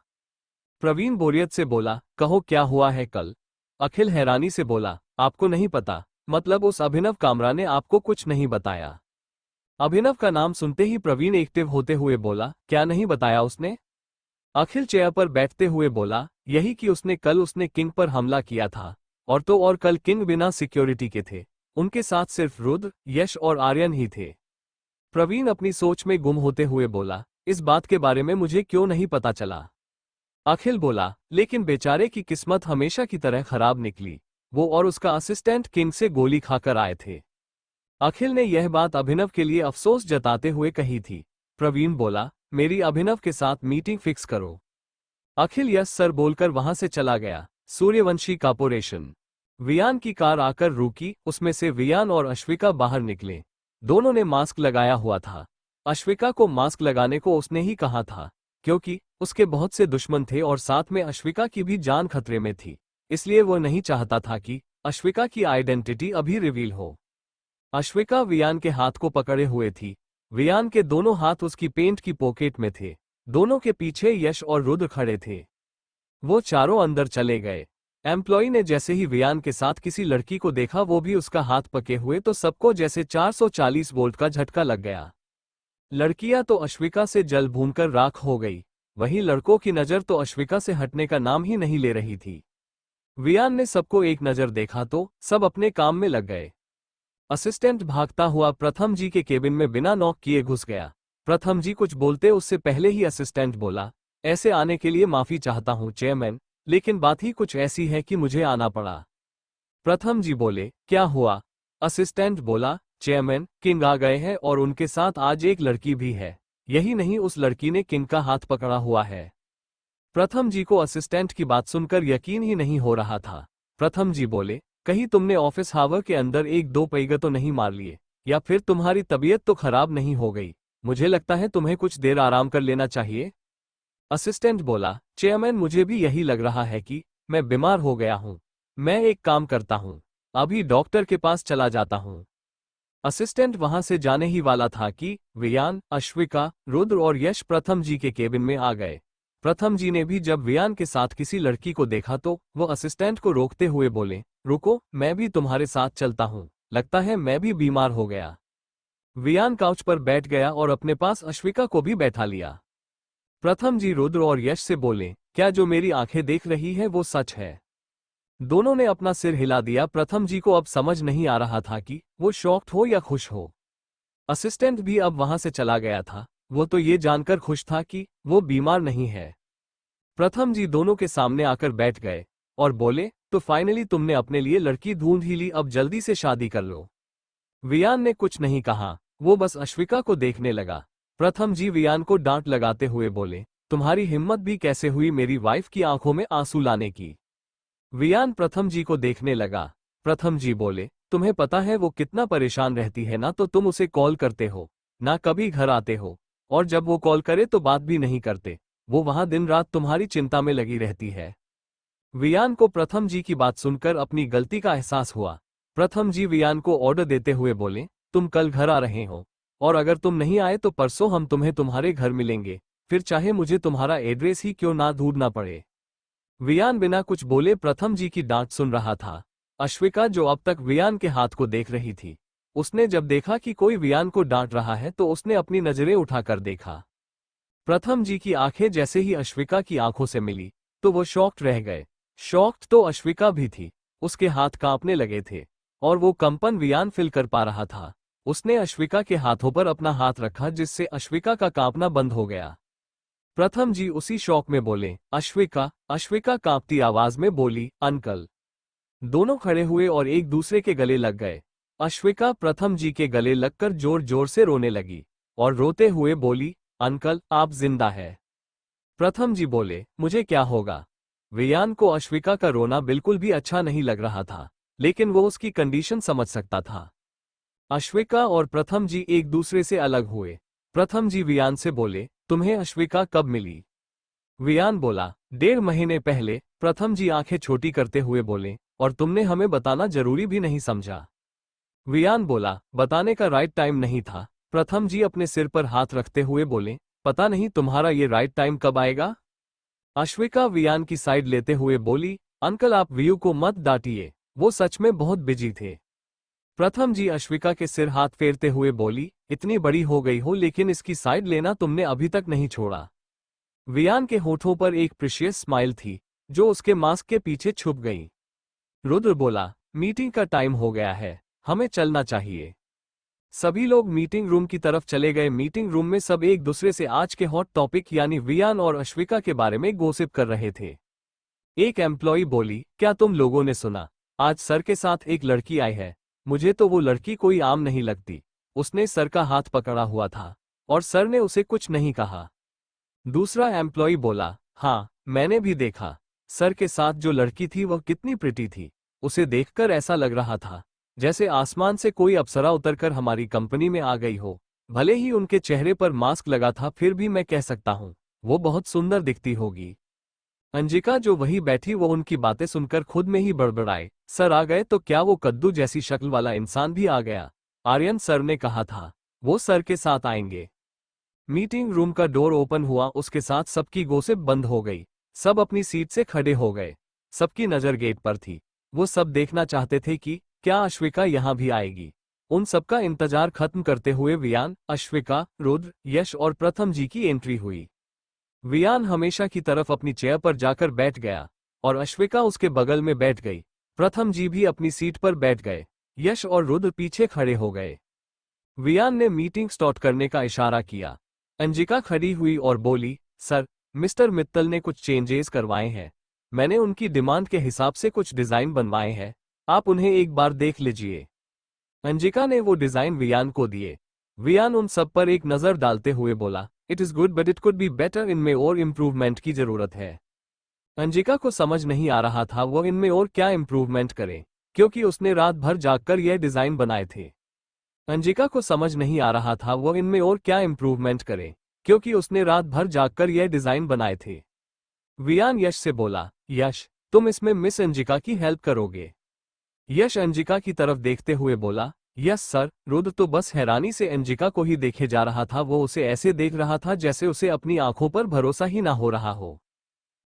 प्रवीण बोरियत से बोला, कहो क्या हुआ है कल? अखिल हैरानी से बोला, आपको नहीं पता? मतलब उस अभिनव कामरा ने आपको कुछ नहीं बताया? अभिनव का नाम सुनते ही प्रवीण एक्टिव होते हुए बोला, क्या नहीं बताया उसने? अखिल चेयर पर बैठते हुए बोला, यही कि उसने किंग पर हमला किया था और तो और कल किंग बिना सिक्योरिटी के थे, उनके साथ सिर्फ रुद्र, यश और आर्यन ही थे। प्रवीण अपनी सोच में गुम होते हुए बोला, इस बात के बारे में मुझे क्यों नहीं पता चला? अखिल बोला, लेकिन बेचारे की किस्मत हमेशा की तरह खराब निकली, वो और उसका असिस्टेंट किंग से गोली खाकर आए थे। अखिल ने यह बात अभिनव के लिए अफसोस जताते हुए कही थी। प्रवीण बोला, मेरी अभिनव के साथ मीटिंग फिक्स करो। अखिल यस सर बोलकर वहां से चला गया। सूर्यवंशी कॉर्पोरेशन। वियान की कार आकर रुकी, उसमें से वियान और अश्विका बाहर निकले। दोनों ने मास्क लगाया हुआ था। अश्विका को मास्क लगाने को उसने ही कहा था, क्योंकि उसके बहुत से दुश्मन थे और साथ में अश्विका की भी जान खतरे में थी, इसलिए वो नहीं चाहता था कि अश्विका की आइडेंटिटी अभी रिवील हो। अश्विका वियान के हाथ को पकड़े हुए थी। वियान के दोनों हाथ उसकी पेंट की पॉकेट में थे। दोनों के पीछे यश और रुद्र खड़े थे। वो चारों अंदर चले गए। एम्प्लॉई ने जैसे ही वियान के साथ किसी लड़की को देखा, वो भी उसका हाथ पके हुए, तो सबको जैसे 440 वोल्ट का झटका लग गया। लड़कियां तो अश्विका से जल भूनकर राख हो गई, वहीं लड़कों की नजर तो अश्विका से हटने का नाम ही नहीं ले रही थी। वियान ने सबको एक नजर देखा तो सब अपने काम में लग गए। असिस्टेंट भागता हुआ प्रथम जी के केबिन में बिना नॉक किए घुस गया। प्रथम जी कुछ बोलते उससे पहले ही असिस्टेंट बोला, ऐसे आने के लिए माफी चाहता हूं चेयरमैन, लेकिन बात ही कुछ ऐसी है कि मुझे आना पड़ा। प्रथम जी बोले, क्या हुआ? असिस्टेंट बोला, चेयरमैन, किंग आ गए हैं और उनके साथ आज एक लड़की भी है। यही नहीं, उस लड़की ने किंग का हाथ पकड़ा हुआ है। प्रथम जी को असिस्टेंट की बात सुनकर यकीन ही नहीं हो रहा था। प्रथम जी बोले, कहीं तुमने ऑफिस हावर के अंदर एक दो पैग तो नहीं मार लिए, या फिर तुम्हारी तबीयत तो खराब नहीं हो गई? मुझे लगता है तुम्हें कुछ देर आराम कर लेना चाहिए। असिस्टेंट बोला, चेयरमैन, मुझे भी यही लग रहा है कि मैं बीमार हो गया हूं। मैं एक काम करता हूं, अभी डॉक्टर के पास चला जाता हूं। असिस्टेंट वहां से जाने ही वाला था कि वियान, अश्विका, रुद्र और यश प्रथम जी के केबिन में आ गए। प्रथम जी ने भी जब वियान के साथ किसी लड़की को देखा तो वो असिस्टेंट को रोकते हुए बोले, रुको, मैं भी तुम्हारे साथ चलता हूं, लगता है मैं भी बीमार हो गया। वियान काउच पर बैठ गया और अपने पास अश्विका को भी बैठा लिया। प्रथम जी रुद्र और यश से बोले, क्या जो मेरी आंखें देख रही है वो सच है? दोनों ने अपना सिर हिला दिया। प्रथम जी को अब समझ नहीं आ रहा था कि वो शॉक्ड हो या खुश हो। असिस्टेंट भी अब वहां से चला गया था, वो तो ये जानकर खुश था कि वो बीमार नहीं है। प्रथम जी दोनों के सामने आकर बैठ गए और बोले, तो फाइनली तुमने अपने लिए लड़की ढूंढ ही ली, अब जल्दी से शादी कर लो। वियान ने कुछ नहीं कहा, वो बस अश्विका को देखने लगा। प्रथम जी वियान को डांट लगाते हुए बोले, तुम्हारी हिम्मत भी कैसे हुई मेरी वाइफ की आंखों में आंसू लाने की? वियान प्रथम जी को देखने लगा। प्रथम जी बोले, तुम्हें पता है वो कितना परेशान रहती है ना, तो तुम उसे कॉल करते हो ना कभी घर आते हो, और जब वो कॉल करे तो बात भी नहीं करते। वो वहां दिन रात तुम्हारी चिंता में लगी रहती है। वियान को प्रथम जी की बात सुनकर अपनी गलती का एहसास हुआ। प्रथम जी वियान को ऑर्डर देते हुए बोले, तुम कल घर आ रहे हो, और अगर तुम नहीं आए तो परसों हम तुम्हें तुम्हारे घर मिलेंगे, फिर चाहे मुझे तुम्हारा एड्रेस ही क्यों ना ढूंढना पड़े। वियान बिना कुछ बोले प्रथम जी की डांट सुन रहा था। अश्विका, जो अब तक वियान के हाथ को देख रही थी, उसने जब देखा कि कोई वियान को डांट रहा है तो उसने अपनी नजरें उठाकर देखा। प्रथम जी की आंखें जैसे ही अश्विका की आंखों से मिली तो वो शॉक्ड रह गए। शॉक्ड तो अश्विका भी थी, उसके हाथ कांपने लगे थे और वो कंपन वियान फील कर पा रहा था। उसने अश्विका के हाथों पर अपना हाथ रखा जिससे अश्विका का कांपना बंद हो गया। प्रथम जी उसी शौक में बोले, अश्विका। अश्विका कांपती आवाज में बोली, अंकल। दोनों खड़े हुए और एक दूसरे के गले लग गए। अश्विका प्रथम जी के गले लगकर जोर जोर से रोने लगी और रोते हुए बोली, अंकल, आप जिंदा है। प्रथम जी बोले, मुझे क्या होगा? वियान को अश्विका का रोना बिल्कुल भी अच्छा नहीं लग रहा था, लेकिन वो उसकी कंडीशन समझ सकता था। अश्विका और प्रथम जी एक दूसरे से अलग हुए। प्रथम जी वियान से बोले, तुम्हें अश्विका कब मिली? वियान बोला, 1.5 महीने पहले। प्रथम जी आंखें छोटी करते हुए बोले, और तुमने हमें बताना जरूरी भी नहीं समझा? वियान बोला, बताने का राइट टाइम नहीं था। प्रथम जी अपने सिर पर हाथ रखते हुए बोले, पता नहीं तुम्हारा ये राइट टाइम कब आएगा? अश्विका वियान की साइड लेते हुए बोली, अंकल, आप व्यू को मत डांटिए, वो सच में बहुत बिजी थे। प्रथम जी अश्विका के सिर हाथ फेरते हुए बोली, इतनी बड़ी हो गई हो लेकिन इसकी साइड लेना तुमने अभी तक नहीं छोड़ा। वियान के होठों पर एक प्रीशियस स्माइल थी जो उसके मास्क के पीछे छुप गई। रुद्र बोला, मीटिंग का टाइम हो गया है, हमें चलना चाहिए। सभी लोग मीटिंग रूम की तरफ चले गए। मीटिंग रूम में सब एक दूसरे से आज के हॉट टॉपिक यानी वियान और अश्विका के बारे में गॉसिप कर रहे थे। एक एम्प्लॉई बोली, क्या तुम लोगों ने सुना? आज सर के साथ एक लड़की आई है। मुझे तो वो लड़की कोई आम नहीं लगती। उसने सर का हाथ पकड़ा हुआ था और सर ने उसे कुछ नहीं कहा। दूसरा एम्प्लॉई बोला, हाँ, मैंने भी देखा। सर के साथ जो लड़की थी वह कितनी प्रिटी थी। उसे देखकर ऐसा लग रहा था जैसे आसमान से कोई अप्सरा उतरकर हमारी कंपनी में आ गई हो। भले ही उनके चेहरे पर मास्क लगा था, फिर भी मैं कह सकता हूँ वो बहुत सुंदर दिखती होगी। अंजिका, जो वही बैठी, वो उनकी बातें सुनकर खुद में ही बड़बड़ाए, सर आ गए तो क्या वो कद्दू जैसी शक्ल वाला इंसान भी आ गया? आर्यन सर ने कहा था वो सर के साथ आएंगे। मीटिंग रूम का डोर ओपन हुआ, उसके साथ सबकी गॉसिप बंद हो गई। सब अपनी सीट से खड़े हो गए। सबकी नजर गेट पर थी। वो सब देखना चाहते थे कि क्या अश्विका यहां भी आएगी उन सबका इंतजार खत्म करते हुए वियान, अश्विका, रुद्र, यश और प्रथम जी की एंट्री हुई। वियान हमेशा की तरफ अपनी चेयर पर जाकर बैठ गया और अश्विका उसके बगल में बैठ गई। प्रथम जी भी अपनी सीट पर बैठ गए। यश और रुद्र पीछे खड़े हो गए। वियान ने मीटिंग स्टार्ट करने का इशारा किया। अंजिका खड़ी हुई और बोली, सर, मिस्टर मित्तल ने कुछ चेंजेस करवाए हैं। मैंने उनकी डिमांड के हिसाब से कुछ डिजाइन बनवाए हैं, आप उन्हें एक बार देख लीजिए। अंजिका ने वो डिजाइन वियान को दिए। वियान उन सब पर एक नजर डालते हुए बोला, it is good but it could be better, इनमें और इम्प्रूवमेंट की जरूरत है। अंजिका को समझ नहीं आ रहा था वो इनमें और क्या इम्प्रूवमेंट करे, क्योंकि उसने रात भर जागकर यह डिजाइन बनाए थे। अंजिका को समझ नहीं आ रहा था वो इनमें और क्या इम्प्रूवमेंट करे, क्योंकि उसने रात भर जागकर यह डिजाइन बनाए थे। वियान यश से बोला, यश, तुम इसमें मिस अंजिका की हेल्प करोगे? यश अंजिका की तरफ देखते हुए बोला, यस सर। रुद्र तो बस हैरानी से अंजिका को ही देखे जा रहा था, वो उसे ऐसे देख रहा था जैसे उसे अपनी आंखों पर भरोसा ही ना हो रहा हो।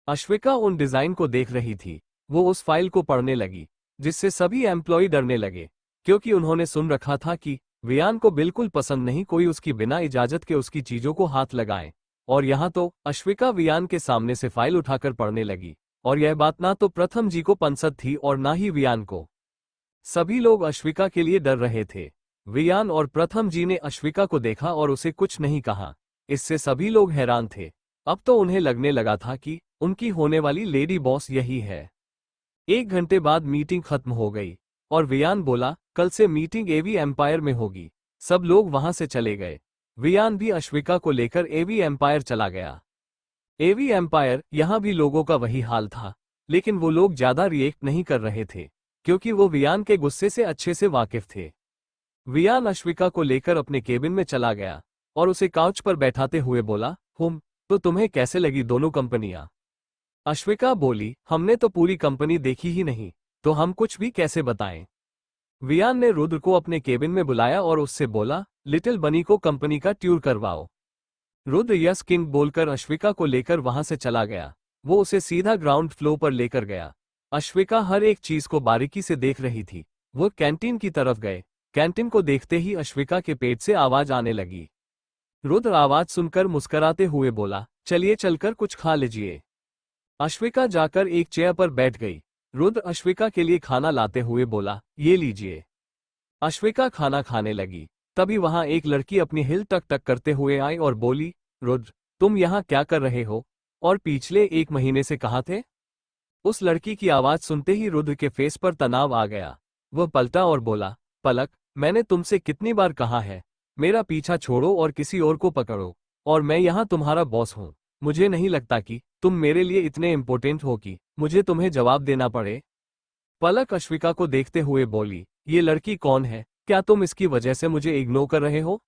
अश्विका उन डिजाइन को देख रही थी। वो उस फाइल को पढ़ने लगी, जिससे सभी एम्प्लॉय डरने लगे, क्योंकि उन्होंने सुन रखा था कि वियान को बिल्कुल पसंद नहीं कोई उसकी बिना इजाजत के उसकी चीजों को हाथ लगाए। और यहाँ तो अश्विका वियान के सामने से फाइल उठाकर पढ़ने लगी, और यह बात ना तो प्रथम जी को पसंद थी और ना ही वियान को। सभी लोग अश्विका के लिए डर रहे थे। वियान और प्रथम जी ने अश्विका को देखा और उसे कुछ नहीं कहा। इससे सभी लोग हैरान थे। अब तो उन्हें लगने लगा था कि उनकी होने वाली लेडी बॉस यही है। 1 घंटे बाद मीटिंग खत्म हो गई और वियान बोला, कल से मीटिंग एवी एम्पायर में होगी। सब लोग वहां से चले गए। वियान भी अश्विका को लेकर एवी एम्पायर चला गया। एवी एम्पायर, यहां भी लोगों का वही हाल था, लेकिन वो लोग ज्यादा रिएक्ट नहीं कर रहे थे, क्योंकि वो वियान के गुस्से से अच्छे से वाकिफ थे। वियान अश्विका को लेकर अपने केबिन में चला गया और उसे काउच पर बैठाते हुए बोला, तो तुम्हें कैसे लगी दोनों कंपनियां? अश्विका बोली, हमने तो पूरी कंपनी देखी ही नहीं, तो हम कुछ भी कैसे बताएं। वियान ने रुद्र को अपने केबिन में बुलाया और उससे बोला, लिटिल बनी को कंपनी का टूर करवाओ। रुद्र यस किंग बोलकर अश्विका को लेकर वहां से चला गया। वो उसे सीधा ग्राउंड फ्लोर पर लेकर गया। अश्विका हर एक चीज को बारीकी से देख रही थी। वो कैंटीन की तरफ गए। कैंटीन को देखते ही अश्विका के पेट से आवाज आने लगी। रुद्र आवाज सुनकर मुस्कुराते हुए बोला, चलिए चलकर कुछ खा लीजिए। अश्विका जाकर एक चेयर पर बैठ गई। रुद्र अश्विका के लिए खाना लाते हुए बोला, ये लीजिए। अश्विका खाना खाने लगी। तभी वहां एक लड़की अपनी हिल टक टक करते हुए आई और बोली, रुद्र, तुम यहाँ क्या कर रहे हो और पिछले 1 महीने से कहाँ थे? उस लड़की की आवाज सुनते ही रुद्र के फेस पर तनाव आ गया। वह पलटा और बोला, पलक, मैंने तुमसे कितनी बार कहा है, मेरा पीछा छोड़ो और किसी और को पकड़ो, और मैं यहाँ तुम्हारा बॉस हूँ। मुझे नहीं लगता कि तुम मेरे लिए इतने इम्पोर्टेंट हो कि मुझे तुम्हें जवाब देना पड़े। पलक अश्विका को देखते हुए बोली, ये लड़की कौन है? क्या तुम इसकी वजह से मुझे इग्नोर कर रहे हो?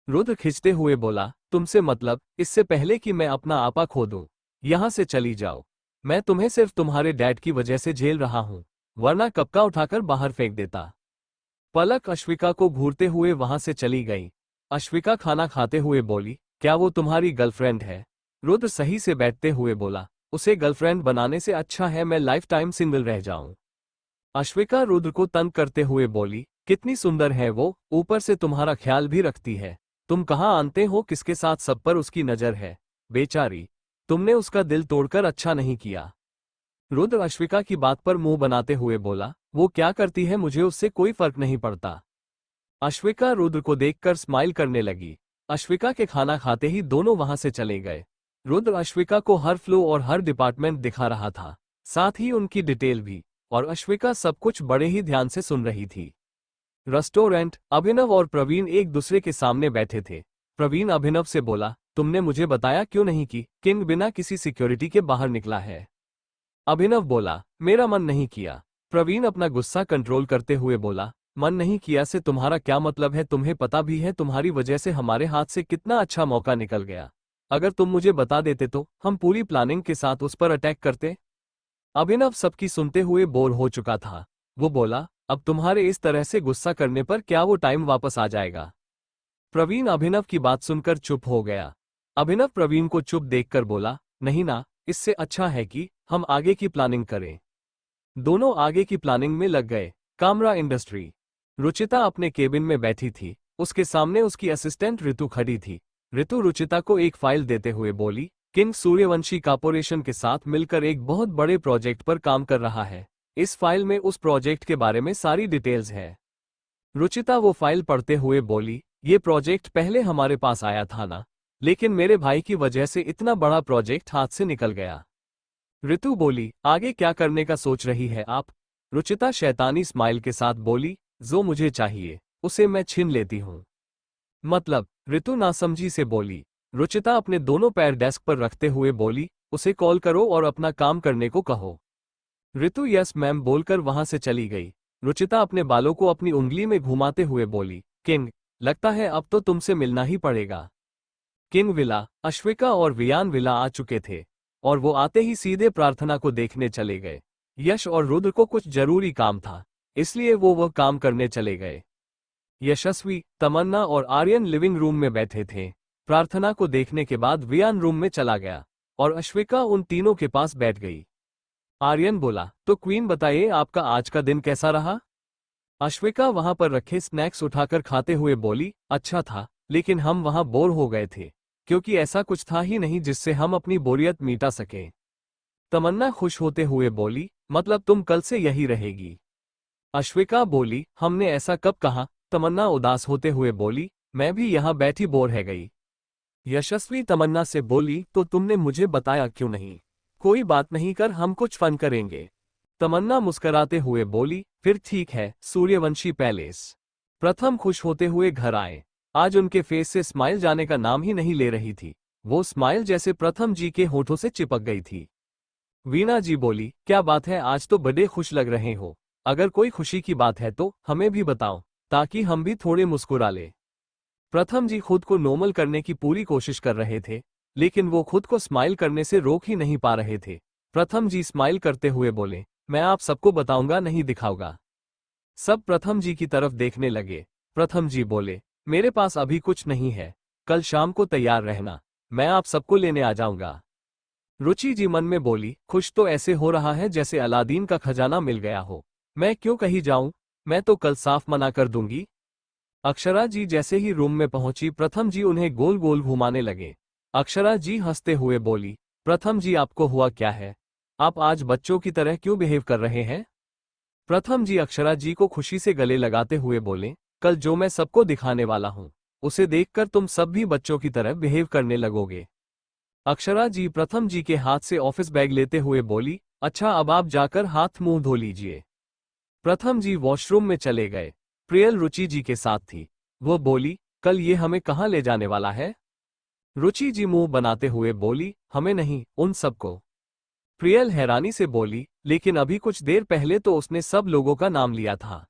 रुद्र खिंचते हुए बोला, तुमसे मतलब, इससे पहले कि मैं अपना आपा खो दूं, यहां से चली जाओ। मैं तुम्हें सिर्फ तुम्हारे डैड की वजह से झेल रहा हूं, वरना कब का उठाकर बाहर फेंक देता। पलक अश्विका को घूरते हुए वहां से चली गई। अश्विका खाना खाते हुए बोली, क्या वो तुम्हारी गर्लफ्रेंड है? रुद्र सही से बैठते हुए बोला, उसे गर्लफ्रेंड बनाने से अच्छा है मैं लाइफ टाइम सिंगल रह जाऊं। अश्विका रुद्र को तंग करते हुए बोली, कितनी सुंदर है वो, ऊपर से तुम्हारा ख्याल भी रखती है। तुम कहाँ आनते हो किसके साथ सब पर उसकी नजर है। बेचारी, तुमने उसका दिल तोड़कर अच्छा नहीं किया। रुद्र अश्विका की बात पर मुंह बनाते हुए बोला, वो क्या करती है मुझे उससे कोई फर्क नहीं पड़ता। अश्विका रुद्र को देखकर स्माइल करने लगी। अश्विका के खाना खाते ही दोनों वहां से चले गए। रुद्र अश्विका को हर फ्लो और हर डिपार्टमेंट दिखा रहा था, साथ ही उनकी डिटेल भी, और अश्विका सब कुछ बड़े ही ध्यान से सुन रही थी। रेस्टोरेंट, अभिनव और प्रवीण एक दूसरे के सामने बैठे थे। प्रवीण अभिनव से बोला, तुमने मुझे बताया क्यों नहीं कि किंग बिना किसी सिक्योरिटी के बाहर निकला है? अभिनव बोला, मेरा मन नहीं किया। प्रवीण अपना गुस्सा कंट्रोल करते हुए बोला, मन नहीं किया से तुम्हारा क्या मतलब है? तुम्हें पता भी है तुम्हारी वजह से हमारे हाथ से कितना अच्छा मौका निकल गया। अगर तुम मुझे बता देते तो हम पूरी प्लानिंग के साथ उस पर अटैक करते। अभिनव सबकी सुनते हुए बोर हो चुका था। वो बोला, अब तुम्हारे इस तरह से गुस्सा करने पर क्या वो टाइम वापस आ जाएगा? प्रवीण अभिनव की बात सुनकर चुप हो गया। अभिनव प्रवीण को चुप देखकर बोला, नहीं ना, इससे अच्छा है कि हम आगे की प्लानिंग करें। दोनों आगे की प्लानिंग में लग गए। कामरा इंडस्ट्री। रुचिता अपने केबिन में बैठी थी। उसके सामने उसकी असिस्टेंट ऋतु खड़ी थी। ऋतु रुचिता को एक फाइल देते हुए बोली, किंग सूर्यवंशी कॉर्पोरेशन के साथ मिलकर एक बहुत बड़े प्रोजेक्ट पर काम कर रहा है। इस फाइल में उस प्रोजेक्ट के बारे में सारी डिटेल्स है। रुचिता वो फाइल पढ़ते हुए बोली, ये प्रोजेक्ट पहले हमारे पास आया था ना, लेकिन मेरे भाई की वजह से इतना बड़ा प्रोजेक्ट हाथ से निकल गया। ऋतु बोली, आगे क्या करने का सोच रही है आप? रुचिता शैतानी स्माइल के साथ बोली, जो मुझे चाहिए उसे मैं छीन लेती हूं। मतलब? ऋतु नासमझी से बोली। रुचिता अपने दोनों पैर डेस्क पर रखते हुए बोली, उसे कॉल करो और अपना काम करने को कहो। ऋतु यस मैम बोलकर वहां से चली गई। रुचिता अपने बालों को अपनी उंगली में घुमाते हुए बोली, किंग, लगता है अब तो तुमसे मिलना ही पड़ेगा। किंग विला, अश्विका और वियान विला आ चुके थे और वो आते ही सीधे प्रार्थना को देखने चले गए। यश और रुद्र को कुछ जरूरी काम था, इसलिए वो काम करने चले गए। यशस्वी, तमन्ना और आर्यन लिविंग रूम में बैठे थे। प्रार्थना को देखने के बाद वियान रूम में चला गया और अश्विका उन तीनों के पास बैठ गई। आर्यन बोला, तो क्वीन बताइए आपका आज का दिन कैसा रहा? अश्विका वहां पर रखे स्नैक्स उठाकर खाते हुए बोली, अच्छा था, लेकिन हम वहां बोर हो गए थे, क्योंकि ऐसा कुछ था ही नहीं जिससे हम अपनी बोरियत मिटा सकें। तमन्ना खुश होते हुए बोली, मतलब तुम कल से यही रहेगी? अश्विका बोली, हमने ऐसा कब कहा? तमन्ना उदास होते हुए बोली, मैं भी यहाँ बैठी बोर है गई। यशस्वी तमन्ना से बोली, तो तुमने मुझे बताया क्यों नहीं? कोई बात नहीं, कर हम कुछ फन करेंगे। तमन्ना मुस्कराते हुए बोली, फिर ठीक है। सूर्यवंशी पैलेस। प्रथम खुश होते हुए घर आए। आज उनके फेस से स्माइल जाने का नाम ही नहीं ले रही थी। वो स्माइल जैसे प्रथम जी के होठों से चिपक गई थी। वीणा जी बोली, क्या बात है, आज तो बड़े खुश लग रहे हो। अगर कोई खुशी की बात है तो हमें भी बताओ, ताकि हम भी थोड़े मुस्कुरा ले। प्रथम जी खुद को नॉर्मल करने की पूरी कोशिश कर रहे थे, लेकिन वो खुद को स्माइल करने से रोक ही नहीं पा रहे थे। प्रथम जी स्माइल करते हुए बोले, मैं आप सबको बताऊंगा, नहीं दिखाऊंगा। सब प्रथम जी की तरफ देखने लगे। प्रथम जी बोले, मेरे पास अभी कुछ नहीं है, कल शाम को तैयार रहना, मैं आप सबको लेने आ जाऊंगा। रुचि जी मन में बोली, खुश तो ऐसे हो रहा है जैसे अलादीन का खजाना मिल गया हो। मैं क्यों कहीं जाऊं, मैं तो कल साफ मना कर दूंगी। अक्षरा जी जैसे ही रूम में पहुंची, प्रथम जी उन्हें गोल गोल घुमाने लगे। अक्षरा जी हंसते हुए बोली, प्रथम जी आपको हुआ क्या है? आप आज बच्चों की तरह क्यों बिहेव कर रहे हैं? प्रथम जी अक्षरा जी को खुशी से गले लगाते हुए बोले, कल जो मैं सबको दिखाने वाला हूं, उसे देखकर तुम सब भी बच्चों की तरह बिहेव करने लगोगे। अक्षरा जी प्रथम जी के हाथ से ऑफिस बैग लेते हुए बोली, अच्छा अब आप जाकर हाथ मुंह धो लीजिए। प्रथम जी वॉशरूम में चले गए। प्रियल रुचि जी के साथ थी। वो बोली, कल ये हमें कहाँ ले जाने वाला है? रुचि जी मुंह बनाते हुए बोली, हमें नहीं, उन सबको। प्रियल हैरानी से बोली, लेकिन अभी कुछ देर पहले तो उसने सब लोगों का नाम लिया था।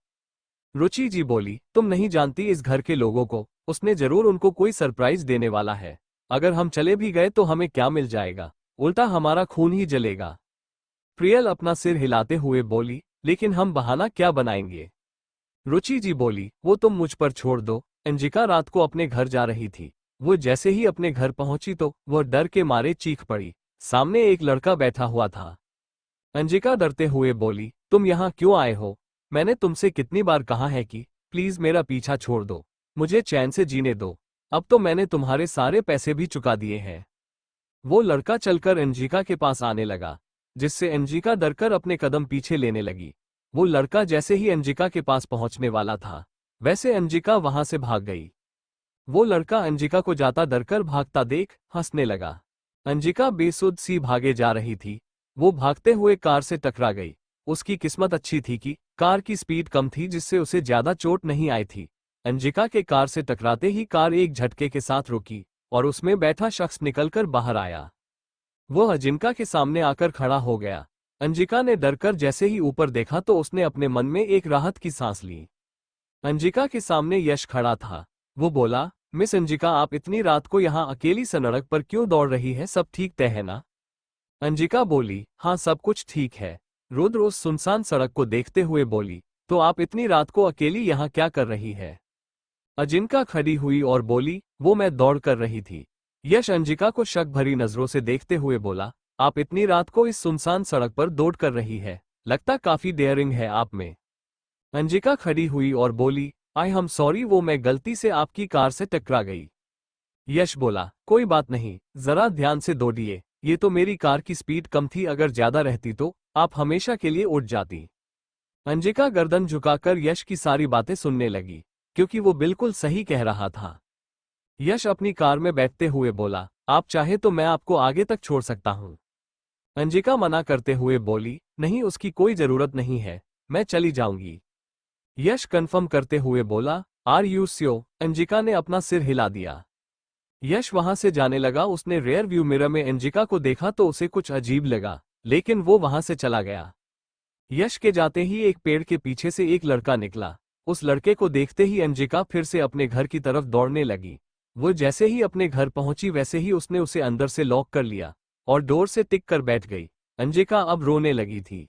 रुचि जी बोली, तुम नहीं जानती इस घर के लोगों को, उसने जरूर उनको कोई सरप्राइज देने वाला है। अगर हम चले भी गए तो हमें क्या मिल जाएगा, उल्टा हमारा खून ही जलेगा। प्रियल अपना सिर हिलाते हुए बोली, लेकिन हम बहाना क्या बनाएंगे? रुचि जी बोली, वो तुम मुझ पर छोड़ दो। अंजिका रात को अपने घर जा रही थी। वो जैसे ही अपने घर पहुंची तो वह डर के मारे चीख पड़ी। सामने एक लड़का बैठा हुआ था। अंजिका डरते हुए बोली, तुम यहाँ क्यों आए हो? मैंने तुमसे कितनी बार कहा है कि प्लीज मेरा पीछा छोड़ दो, मुझे चैन से जीने दो। अब तो मैंने तुम्हारे सारे पैसे भी चुका दिए हैं। वो लड़का चलकर अंजिका के पास आने लगा, जिससे अंजिका डरकर अपने कदम पीछे लेने लगी। वो लड़का जैसे ही अंजिका के पास पहुंचने वाला था, वैसे अंजिका वहां से भाग गई। वो लड़का अंजिका को जाता डरकर भागता देख हंसने लगा। अंजिका बेसुध सी भागे जा रही थी। वो भागते हुए कार से टकरा गई। उसकी किस्मत अच्छी थी कि कार की स्पीड कम थी, जिससे उसे ज्यादा चोट नहीं आई थी। अंजिका के कार से टकराते ही कार एक झटके के साथ रुकी और उसमें बैठा शख्स निकलकर बाहर आया। वह अंजिका के सामने आकर खड़ा हो गया। अंजिका ने डरकर जैसे ही ऊपर देखा तो उसने अपने मन में एक राहत की सांस ली। अंजिका के सामने यश खड़ा था। वो बोला, मिस अंजिका, आप इतनी रात को यहाँ अकेली सड़क पर क्यों दौड़ रही है? सब ठीक तय है ना? अंजिका बोली, हाँ सब कुछ ठीक है। रुद्र उस सुनसान सड़क को देखते हुए बोली, तो आप इतनी रात को अकेली यहाँ क्या कर रही है? अंजिका खड़ी हुई और बोली, वो मैं दौड़ कर रही थी। यश अंजिका को शक भरी नजरों से देखते हुए बोला, आप इतनी रात को इस सुनसान सड़क पर दौड़ कर रही है, लगता काफी डेयरिंग है आप में। अंजिका खड़ी हुई और बोली, आई एम सॉरी, वो मैं गलती से आपकी कार से टकरा गई। यश बोला, कोई बात नहीं, जरा ध्यान से दौड़िए, ये तो मेरी कार की स्पीड कम थी, अगर ज्यादा रहती तो आप हमेशा के लिए उठ जाती। अंजिका गर्दन झुकाकर यश की सारी बातें सुनने लगी, क्योंकि वो बिल्कुल सही कह रहा था। यश अपनी कार में बैठते हुए बोला, आप चाहे तो मैं आपको आगे तक छोड़ सकता हूँ। अंजिका मना करते हुए बोली, नहीं, उसकी कोई जरूरत नहीं है, मैं चली जाऊंगी। यश कन्फर्म करते हुए बोला, आर यू श्योर? अंजिका ने अपना सिर हिला दिया। यश वहां से जाने लगा। उसने रेयर व्यू मिरर में अंजिका को देखा तो उसे कुछ अजीब लगा, लेकिन वो वहां से चला गया। यश के जाते ही एक पेड़ के पीछे से एक लड़का निकला। उस लड़के को देखते ही अंजिका फिर से अपने घर की तरफ दौड़ने लगी। वो जैसे ही अपने घर पहुंची वैसे ही उसने उसे अंदर से लॉक कर लिया और डोर से टिक कर बैठ गई। अंजिका अब रोने लगी थी।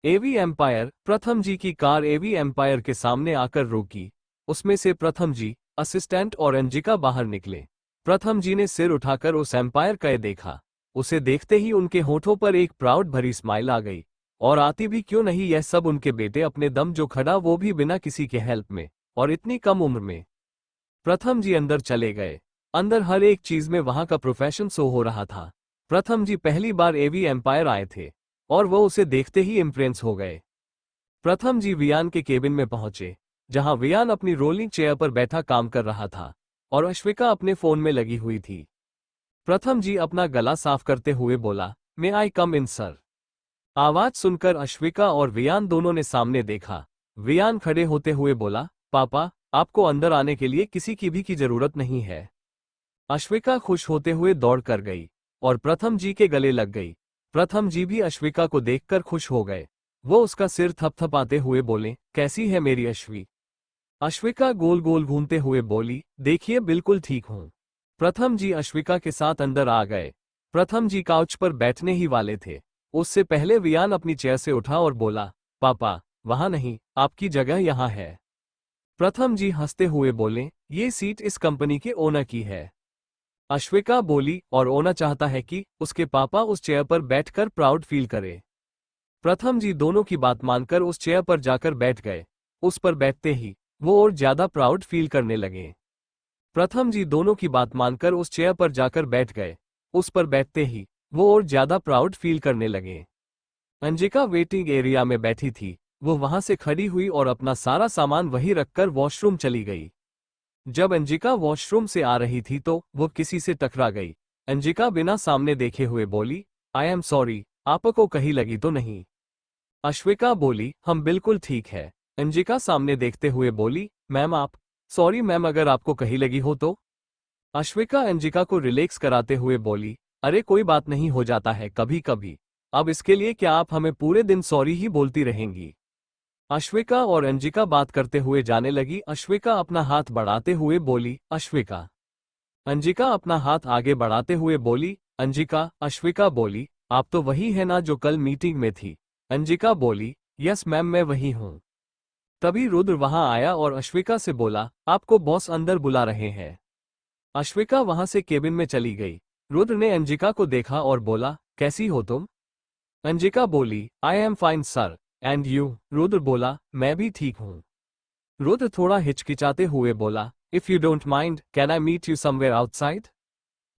एवी एम्पायर, प्रथम जी की कार एवी एम्पायर के सामने आकर रुकी। उसमें से प्रथम जी, असिस्टेंट और अंजिका बाहर निकले। प्रथम जी ने सिर उठाकर उस एम्पायर का देखा। उसे देखते ही उनके होठों पर एक प्राउड भरी स्माइल आ गई। और आती भी क्यों नहीं, यह सब उनके बेटे अपने दम जो खड़ा, वो भी बिना किसी के हेल्प में, और इतनी कम उम्र में। प्रथम जी अंदर चले गए। अंदर हर एक चीज में वहां का प्रोफेशन शो हो रहा था। प्रथम जी पहली बार एवी एम्पायर आए थे और वो उसे देखते ही इम्प्रेस हो गए। प्रथम जी वियान के केबिन में पहुंचे, जहां वियान अपनी रोलिंग चेयर पर बैठा काम कर रहा था और अश्विका अपने फोन में लगी हुई थी। प्रथम जी अपना गला साफ करते हुए बोला, मे आई कम इन सर? आवाज सुनकर अश्विका और वियान दोनों ने सामने देखा। वियान खड़े होते हुए बोला, पापा, आपको अंदर आने के लिए किसी की भी की जरूरत नहीं है। अश्विका खुश होते हुए दौड़ कर गई और प्रथम जी के गले लग गई। प्रथम जी भी अश्विका को देखकर खुश हो गए। वो उसका सिर थपथपाते हुए बोले, कैसी है मेरी अश्वी? अश्विका गोल गोल घूमते हुए बोली, देखिए बिल्कुल ठीक हूं। प्रथम जी अश्विका के साथ अंदर आ गए। प्रथम जी काउच पर बैठने ही वाले थे, उससे पहले वियान अपनी चेयर से उठा और बोला, पापा, वहां नहीं, आपकी जगह यहां है। प्रथम जी हंसते हुए बोले, ये सीट इस कंपनी के ओनर की है। अश्विका बोली, और ओनर चाहता है कि उसके पापा उस चेयर पर बैठकर प्राउड फील करे। प्रथम जी दोनों की बात मानकर उस चेयर पर जाकर बैठ गए। उस पर बैठते ही वो और ज्यादा प्राउड फील करने लगे। प्रथम जी दोनों की बात मानकर उस चेयर पर जाकर बैठ गए। उस पर बैठते ही वो और ज्यादा प्राउड फील करने लगे। अंजिका वेटिंग एरिया में बैठी थी। वो वहां से खड़ी हुई और अपना सारा सामान वहीं रखकर वॉशरूम चली गई। जब अंजिका वॉशरूम से आ रही थी तो वो किसी से टकरा गई। अंजिका बिना सामने देखे हुए बोली, आई एम सॉरी, आपको कहीं लगी तो नहीं? अश्विका बोली, हम बिल्कुल ठीक है। अंजिका सामने देखते हुए बोली, मैम आप? सॉरी मैम, अगर आपको कहीं लगी हो तो? अश्विका अंजिका को रिलैक्स कराते हुए बोली, अरे कोई बात नहीं, हो जाता है कभी कभी। अब इसके लिए क्या आप हमें पूरे दिन सॉरी ही बोलती रहेंगी? अश्विका और अंजिका बात करते हुए जाने लगी। अश्विका अपना हाथ बढ़ाते हुए बोली, अश्विका। अंजिका अपना हाथ आगे बढ़ाते हुए बोली, अंजिका। अश्विका बोली, आप तो वही है ना जो कल मीटिंग में थी? अंजिका बोली, यस मैम, मैं वही हूँ। तभी रुद्र वहां आया और अश्विका से बोला, आपको बॉस अंदर बुला रहे हैं। अश्विका वहां से केबिन में चली गई। रुद्र ने अंजिका को देखा और बोला, कैसी हो तुम? अंजिका बोली, I am fine sir, and you? Rudra बोला, मैं भी ठीक हूँ। रुद्र थोड़ा हिचकिचाते हुए बोला, if you don't mind, can I meet you somewhere outside?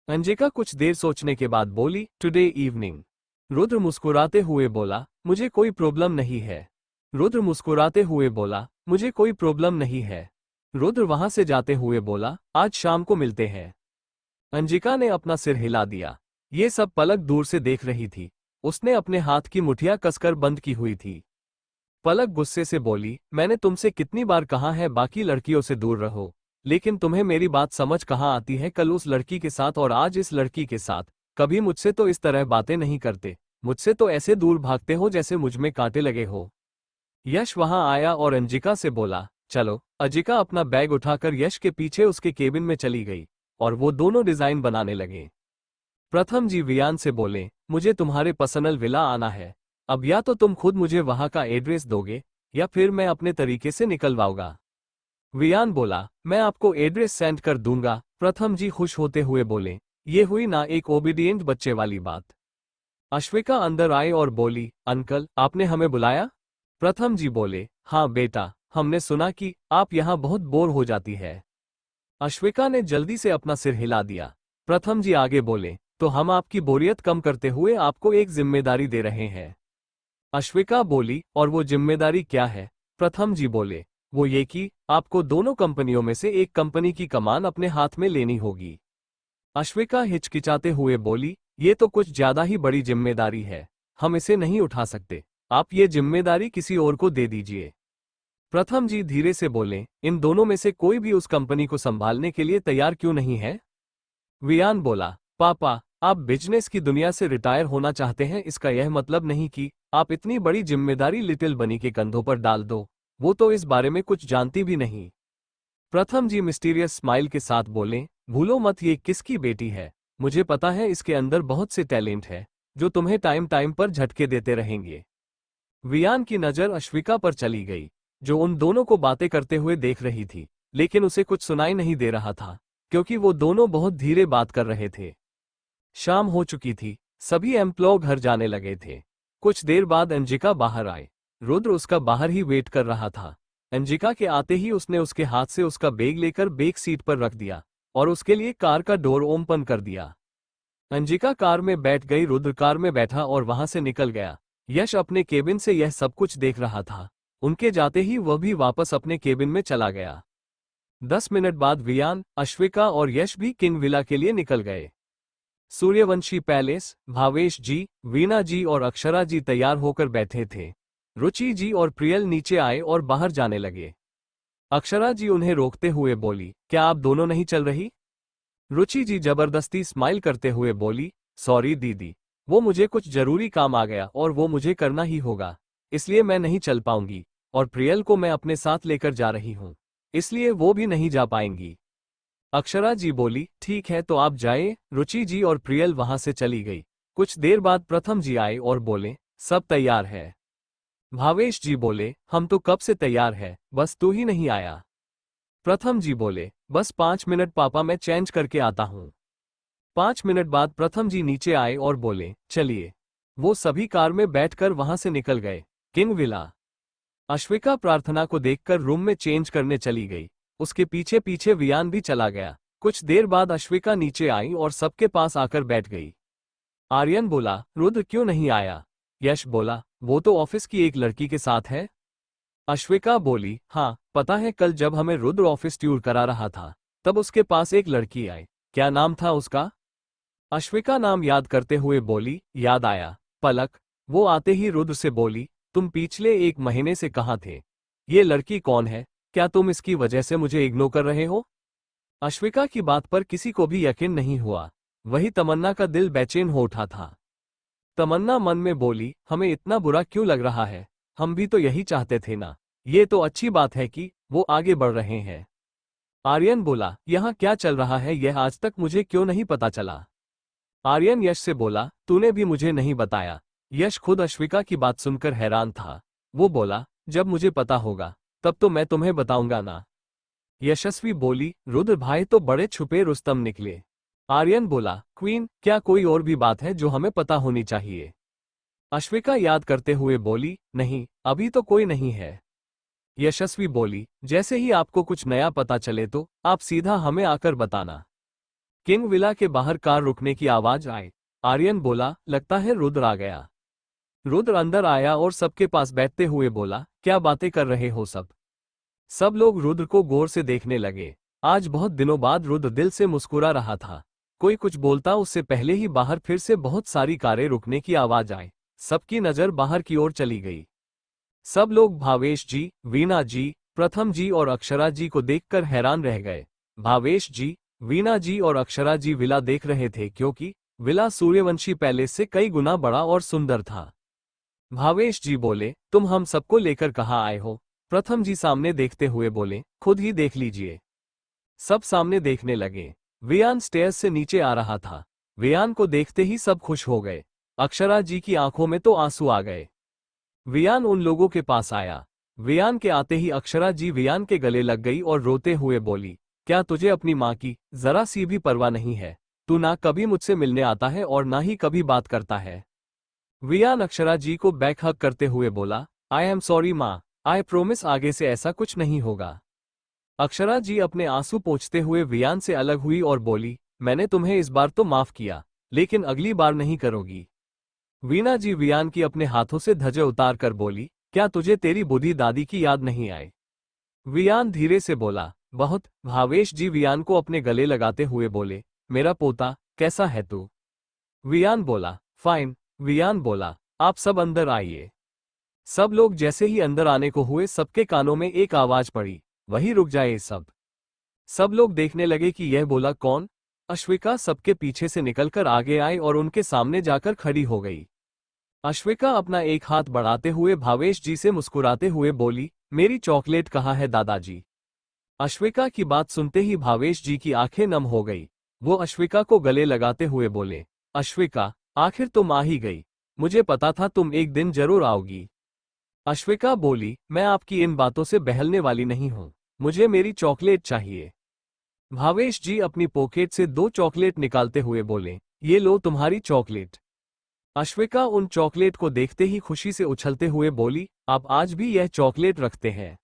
Anjika कुछ देर सोचने के बाद बोली, टुडे इवनिंग। रुद्र मुस्कुराते हुए बोला, मुझे कोई प्रॉब्लम नहीं है। रुद्र मुस्कुराते हुए बोला, मुझे कोई प्रॉब्लम नहीं है। रुद्र वहां से जाते हुए बोला, आज शाम को मिलते हैं। अंजिका ने अपना सिर हिला दिया। ये सब पलक दूर से देख रही थी। उसने अपने हाथ की मुठियां कसकर बंद की हुई थी। पलक गुस्से से बोली, मैंने तुमसे कितनी बार कहा है बाकी लड़कियों से दूर रहो, लेकिन तुम्हें मेरी बात समझ कहाँ आती है? कल उस लड़की के साथ और आज इस लड़की के साथ। कभी मुझसे तो इस तरह बातें नहीं करते, मुझसे तो ऐसे दूर भागते हो जैसे मुझ में कांटे लगे हो। यश वहां आया और अंजिका से बोला, चलो। अंजिका अपना बैग उठाकर यश के पीछे उसके केबिन में चली गई और वो दोनों डिजाइन बनाने लगे। प्रथम जी वियान से बोले, मुझे तुम्हारे पर्सनल विला आना है। अब या तो तुम खुद मुझे वहां का एड्रेस दोगे या फिर मैं अपने तरीके से निकलवाऊंगा। वियान बोला, मैं आपको एड्रेस सेंड कर दूंगा। प्रथम जी खुश होते हुए बोले, ये हुई ना एक ओबीडिएंट बच्चे वाली बात। अश्विका अंदर आई और बोली, अंकल, आपने हमें बुलाया? प्रथम जी बोले, हाँ बेटा, हमने सुना कि आप यहाँ बहुत बोर हो जाती है। अश्विका ने जल्दी से अपना सिर हिला दिया। प्रथम जी आगे बोले, तो हम आपकी बोरियत कम करते हुए आपको एक जिम्मेदारी दे रहे हैं। अश्विका बोली, और वो जिम्मेदारी क्या है? प्रथम जी बोले, वो ये कि आपको दोनों कंपनियों में से एक कंपनी की कमान अपने हाथ में लेनी होगी। अश्विका हिचकिचाते हुए बोली, ये तो कुछ ज्यादा ही बड़ी जिम्मेदारी है, हम इसे नहीं उठा सकते, आप ये जिम्मेदारी किसी और को दे दीजिए। प्रथम जी धीरे से बोले, इन दोनों में से कोई भी उस कंपनी को संभालने के लिए तैयार क्यों नहीं है? वियान बोला, पापा, आप बिजनेस की दुनिया से रिटायर होना चाहते हैं, इसका यह मतलब नहीं कि आप इतनी बड़ी जिम्मेदारी लिटिल बनी के कंधों पर डाल दो, वो तो इस बारे में कुछ जानती भी नहीं। प्रथम जी मिस्टीरियस स्माइल के साथ बोले, भूलो मत ये किसकी बेटी है, मुझे पता है इसके अंदर बहुत से टैलेंट है, जो तुम्हें टाइम टाइम पर झटके देते रहेंगे। वियान की नजर अश्विका पर चली गई, जो उन दोनों को बातें करते हुए देख रही थी, लेकिन उसे कुछ सुनाई नहीं दे रहा था, क्योंकि वो दोनों बहुत धीरे बात कर रहे थे। शाम हो चुकी थी, सभी एम्प्लॉय घर जाने लगे थे। कुछ देर बाद अंजिका बाहर आए। रुद्र उसका बाहर ही वेट कर रहा था। अंजिका के आते ही उसने उसके हाथ से उसका बैग लेकर बैक सीट पर रख दिया और उसके लिए कार का डोर ओपन कर दिया। अंजिका कार में बैठ गई, रुद्र कार में बैठा और वहां से निकल गया। यश अपने केबिन से यह सब कुछ देख रहा था। उनके जाते ही वह भी वापस अपने केबिन में चला गया। 10 मिनट बाद वियान, अश्विका और यश भी किंग विला के लिए निकल गए। सूर्यवंशी पैलेस, भावेश जी, वीणा जी और अक्षरा जी तैयार होकर बैठे थे। रुचि जी और प्रियल नीचे आए और बाहर जाने लगे। अक्षरा जी उन्हें रोकते हुए बोली, क्या आप दोनों नहीं चल रही? रुचि जी जबरदस्ती स्माइल करते हुए बोली, सॉरी दीदी, वो मुझे कुछ जरूरी काम आ गया और वो मुझे करना ही होगा, इसलिए मैं नहीं चल पाऊंगी, और प्रियल को मैं अपने साथ लेकर जा रही हूँ, इसलिए वो भी नहीं जा पाएंगी। अक्षरा जी बोली, ठीक है तो आप जाए। रुचि जी और प्रियल वहां से चली गई। कुछ देर बाद प्रथम जी आए और बोले, सब तैयार है। भावेश जी बोले, हम तो कब से तैयार है, बस तू ही नहीं आया। प्रथम जी बोले, बस 5 मिनट पापा, मैं चेंज करके आता हूँ। 5 मिनट बाद प्रथम जी नीचे आए और बोले, चलिए। वो सभी कार में बैठकर वहां से निकल गए। King villa. अश्विका प्रार्थना को देखकर रूम में चेंज करने चली गई। उसके पीछे पीछे वियान भी चला गया। कुछ देर बाद अश्विका नीचे आई और सबके पास आकर बैठ गई। आर्यन बोला, रुद्र क्यों नहीं आया? यश बोला, वो तो ऑफिस की एक लड़की के साथ है। अश्विका बोली, हाँ पता है, कल जब हमें रुद्र ऑफिस टूर करा रहा था तब उसके पास एक लड़की आई। क्या नाम था उसका? अश्विका नाम याद करते हुए बोली, याद आया, पलक। वो आते ही रुद्र से बोली, तुम पिछले 1 महीने से कहाँ थे? ये लड़की कौन है? क्या तुम इसकी वजह से मुझे इग्नोर कर रहे हो? अश्विका की बात पर किसी को भी यकीन नहीं हुआ। वही तमन्ना का दिल बेचैन हो उठा था। तमन्ना मन में बोली, हमें इतना बुरा क्यों लग रहा है, हम भी तो यही चाहते थे ना। ये तो अच्छी बात है कि वो आगे बढ़ रहे हैं। आर्यन बोला, यहाँ क्या चल रहा है, यह आज तक मुझे क्यों नहीं पता चला? आर्यन यश से बोला, तूने भी मुझे नहीं बताया। यश खुद अश्विका की बात सुनकर हैरान था। वो बोला, जब मुझे पता होगा तब तो मैं तुम्हें बताऊंगा ना। यशस्वी बोली, रुद्र भाई तो बड़े छुपे रुस्तम निकले। आर्यन बोला, क्वीन, क्या कोई और भी बात है जो हमें पता होनी चाहिए? अश्विका याद करते हुए बोली, नहीं, अभी तो कोई नहीं है। यशस्वी बोली, जैसे ही आपको कुछ नया पता चले तो आप सीधा हमें आकर बताना। किंग विला के बाहर कार रुकने की आवाज आई। आर्यन बोला, लगता है रुद्र आ गया। रुद्र अंदर आया और सबके पास बैठते हुए बोला, क्या बातें कर रहे हो सब? सब लोग रुद्र को गौर से देखने लगे। आज बहुत दिनों बाद रुद्र दिल से मुस्कुरा रहा था। कोई कुछ बोलता उससे पहले ही बाहर फिर से बहुत सारी कारें रुकने की आवाज आई। सबकी नजर बाहर की ओर चली गई। सब लोग भावेश जी, वीणा जी, प्रथम जी और अक्षरा जी को देखकर हैरान रह गए। भावेश जी, वीणा जी और अक्षरा जी विला देख रहे थे, क्योंकि विला सूर्यवंशी पैलेस से कई गुना बड़ा और सुंदर था। भावेश जी बोले, तुम हम सबको लेकर कहाँ आए हो? प्रथम जी सामने देखते हुए बोले, खुद ही देख लीजिए। सब सामने देखने लगे। वियान स्टेयर्स से नीचे आ रहा था। वियान को देखते ही सब खुश हो गए। अक्षरा जी की आंखों में तो आंसू आ गए। वियान उन लोगों के पास आया। वियान के आते ही अक्षरा जी वियान के गले लग गई और रोते हुए बोली, क्या तुझे अपनी माँ की जरा सी भी परवाह नहीं है? तू ना कभी मुझसे मिलने आता है और ना ही कभी बात करता है। वियान अक्षरा जी को बैक हग करते हुए बोला, आई एम सॉरी माँ, आई प्रोमिस आगे से ऐसा कुछ नहीं होगा। अक्षरा जी अपने आंसू पोंछते हुए वियान से अलग हुई और बोली, मैंने तुम्हें इस बार तो माफ किया, लेकिन अगली बार नहीं करोगी। वीना जी वियान की अपने हाथों से धजे उतार कर बोली, क्या तुझे तेरी बूढ़ी दादी की याद नहीं आई? वियान धीरे से बोला, बहुत। भावेश जी वियान को अपने गले लगाते हुए बोले, मेरा पोता, कैसा है तू? वियान बोला, फाइन। वियान बोला, आप सब अंदर आइए। सब लोग जैसे ही अंदर आने को हुए सबके कानों में एक आवाज पड़ी, वही रुक जाए सब। सब लोग देखने लगे कि यह बोला कौन। अश्विका सबके पीछे से निकलकर आगे आई और उनके सामने जाकर खड़ी हो गई। अश्विका अपना एक हाथ बढ़ाते हुए भावेश जी से मुस्कुराते हुए बोली, मेरी चॉकलेट कहाँ है दादाजी? अश्विका की बात सुनते ही भावेश जी की आंखें नम हो गई। वो अश्विका को गले लगाते हुए बोले, अश्विका, आखिर तुम आ ही गई। मुझे पता था तुम एक दिन जरूर आओगी। अश्विका बोली, मैं आपकी इन बातों से बहलने वाली नहीं हूं, मुझे मेरी चॉकलेट चाहिए। भावेश जी अपनी पॉकेट से 2 चॉकलेट निकालते हुए बोले, ये लो तुम्हारी चॉकलेट। अश्विका उन चॉकलेट को देखते ही खुशी से उछलते हुए बोली, आप आज भी यह चॉकलेट रखते हैं?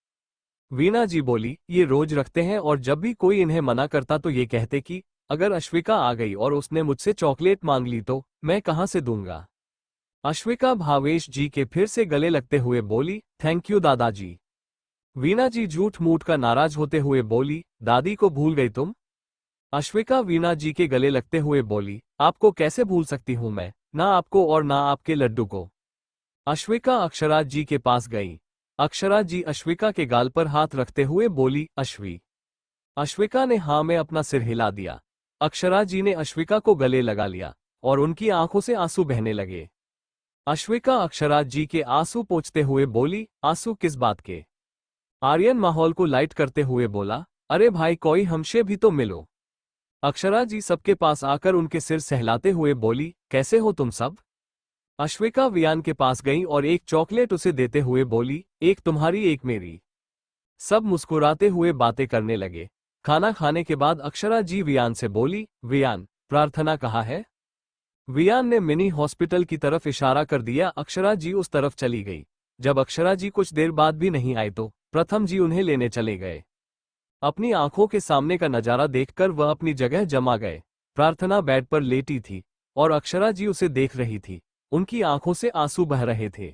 वीना जी बोली, ये रोज रखते हैं और जब भी कोई इन्हें मना करता तो ये कहते कि अगर अश्विका आ गई और उसने मुझसे चॉकलेट मांग ली तो मैं कहां से दूंगा। अश्विका भावेश जी के फिर से गले लगते हुए बोली, थैंक यू दादाजी। वीना जी झूठ मूठ का नाराज होते हुए बोली, दादी को भूल गई तुम? अश्विका वीना जी के गले लगते हुए बोली, आपको कैसे भूल सकती हूं मैं, ना आपको और ना आपके लड्डू को। अश्विका अक्षरा जी के पास गई। अक्षरा जी अश्विका के गाल पर हाथ रखते हुए बोली, अश्वी। अश्विका ने हाँ में अपना सिर हिला दिया। अक्षरा जी ने अश्विका को गले लगा लिया और उनकी आंखों से आंसू बहने लगे। अश्विका अक्षरा जी के आंसू पोंछते हुए बोली, आंसू किस बात के? आर्यन माहौल को लाइट करते हुए बोला, अरे भाई कोई हमसे भी तो मिलो। अक्षरा जी सबके पास आकर उनके सिर सहलाते हुए बोली, कैसे हो तुम सब? अश्विका वियान के पास गई और एक चॉकलेट उसे देते हुए बोली, एक तुम्हारी एक मेरी। सब मुस्कुराते हुए बातें करने लगे। खाना खाने के बाद अक्षरा जी वियान से बोली, वियान, प्रार्थना कहाँ है? वियान ने मिनी हॉस्पिटल की तरफ इशारा कर दिया। अक्षरा जी उस तरफ चली गई। जब अक्षरा जी कुछ देर बाद भी नहीं आए तो प्रथम जी उन्हें लेने चले गए। अपनी आंखों के सामने का नजारा देखकर वह अपनी जगह जमा गए। प्रार्थना बेड पर लेटी थी और अक्षरा जी उसे देख रही थी। उनकी आंखों से आंसू बह रहे थे।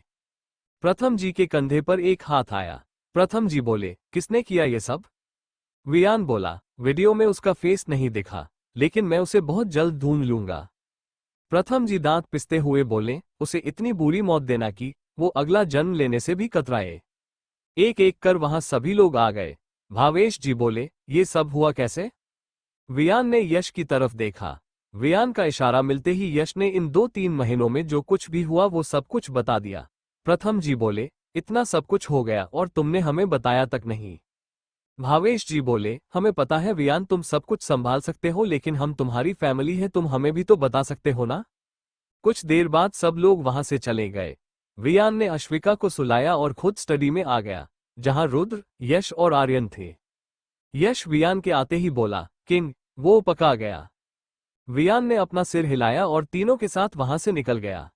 प्रथम जी के कंधे पर एक हाथ आया। प्रथम जी बोले, किसने किया ये सब? वियान बोला, वीडियो में उसका फेस नहीं दिखा, लेकिन मैं उसे बहुत जल्द ढूंढ लूंगा। प्रथम जी दांत पिसते हुए बोले, उसे इतनी बुरी मौत देना कि वो अगला जन्म लेने से भी कतराए। एक एक कर वहां सभी लोग आ गए। भावेश जी बोले, ये सब हुआ कैसे? वियान ने यश की तरफ देखा। वियान का इशारा मिलते ही यश ने इन 2-3 महीनों में जो कुछ भी हुआ वो सब कुछ बता दिया। प्रथम जी बोले, इतना सब कुछ हो गया और तुमने हमें बताया तक नहीं। भावेश जी बोले, हमें पता है वियान तुम सब कुछ संभाल सकते हो, लेकिन हम तुम्हारी फैमिली है, तुम हमें भी तो बता सकते हो ना। कुछ देर बाद सब लोग वहां से चले गए। वियान ने अश्विका को सुलाया और खुद स्टडी में आ गया, जहां रुद्र, यश और आर्यन थे। यश वियान के आते ही बोला, किंग, वो पका गया। वियान ने अपना सिर हिलाया और तीनों के साथ वहां से निकल गया।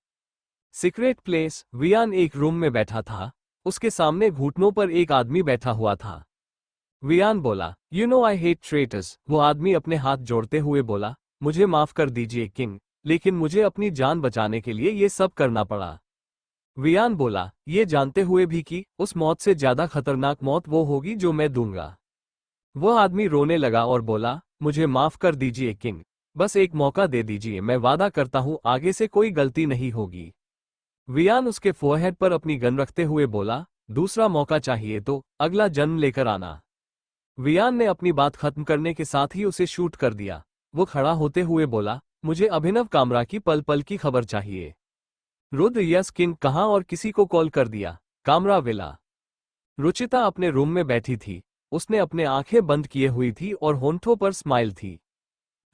Secret place. वियान एक रूम में बैठा था। उसके सामने घुटनों पर एक आदमी बैठा हुआ था। वियान बोला, you know I hate traitors. वो आदमी अपने हाथ जोड़ते हुए बोला, मुझे माफ कर दीजिए किंग, लेकिन मुझे अपनी जान बचाने के लिए ये सब करना पड़ा। वियान बोला, ये जानते हुए भी कि उस मौत से ज्यादा खतरनाक मौत वो होगी जो मैं दूंगा। वह आदमी रोने लगा और बोला, मुझे माफ कर दीजिए किंग, बस एक मौका दे दीजिए, मैं वादा करता हूं आगे से कोई गलती नहीं होगी। वियान उसके फोरहेड पर अपनी गन रखते हुए बोला, दूसरा मौका चाहिए तो अगला जन्म लेकर आना। वियान ने अपनी बात खत्म करने के साथ ही उसे शूट कर दिया। वो खड़ा होते हुए बोला, मुझे अभिनव कामरा की पल पल की खबर चाहिए। रुद्र, यस किंग, कहाँ और किसी को कॉल कर दिया? कामरा विला। रुचिता अपने रूम में बैठी थी। उसने अपने आंखें बंद किए हुई थी और होंठों पर स्माइल थी।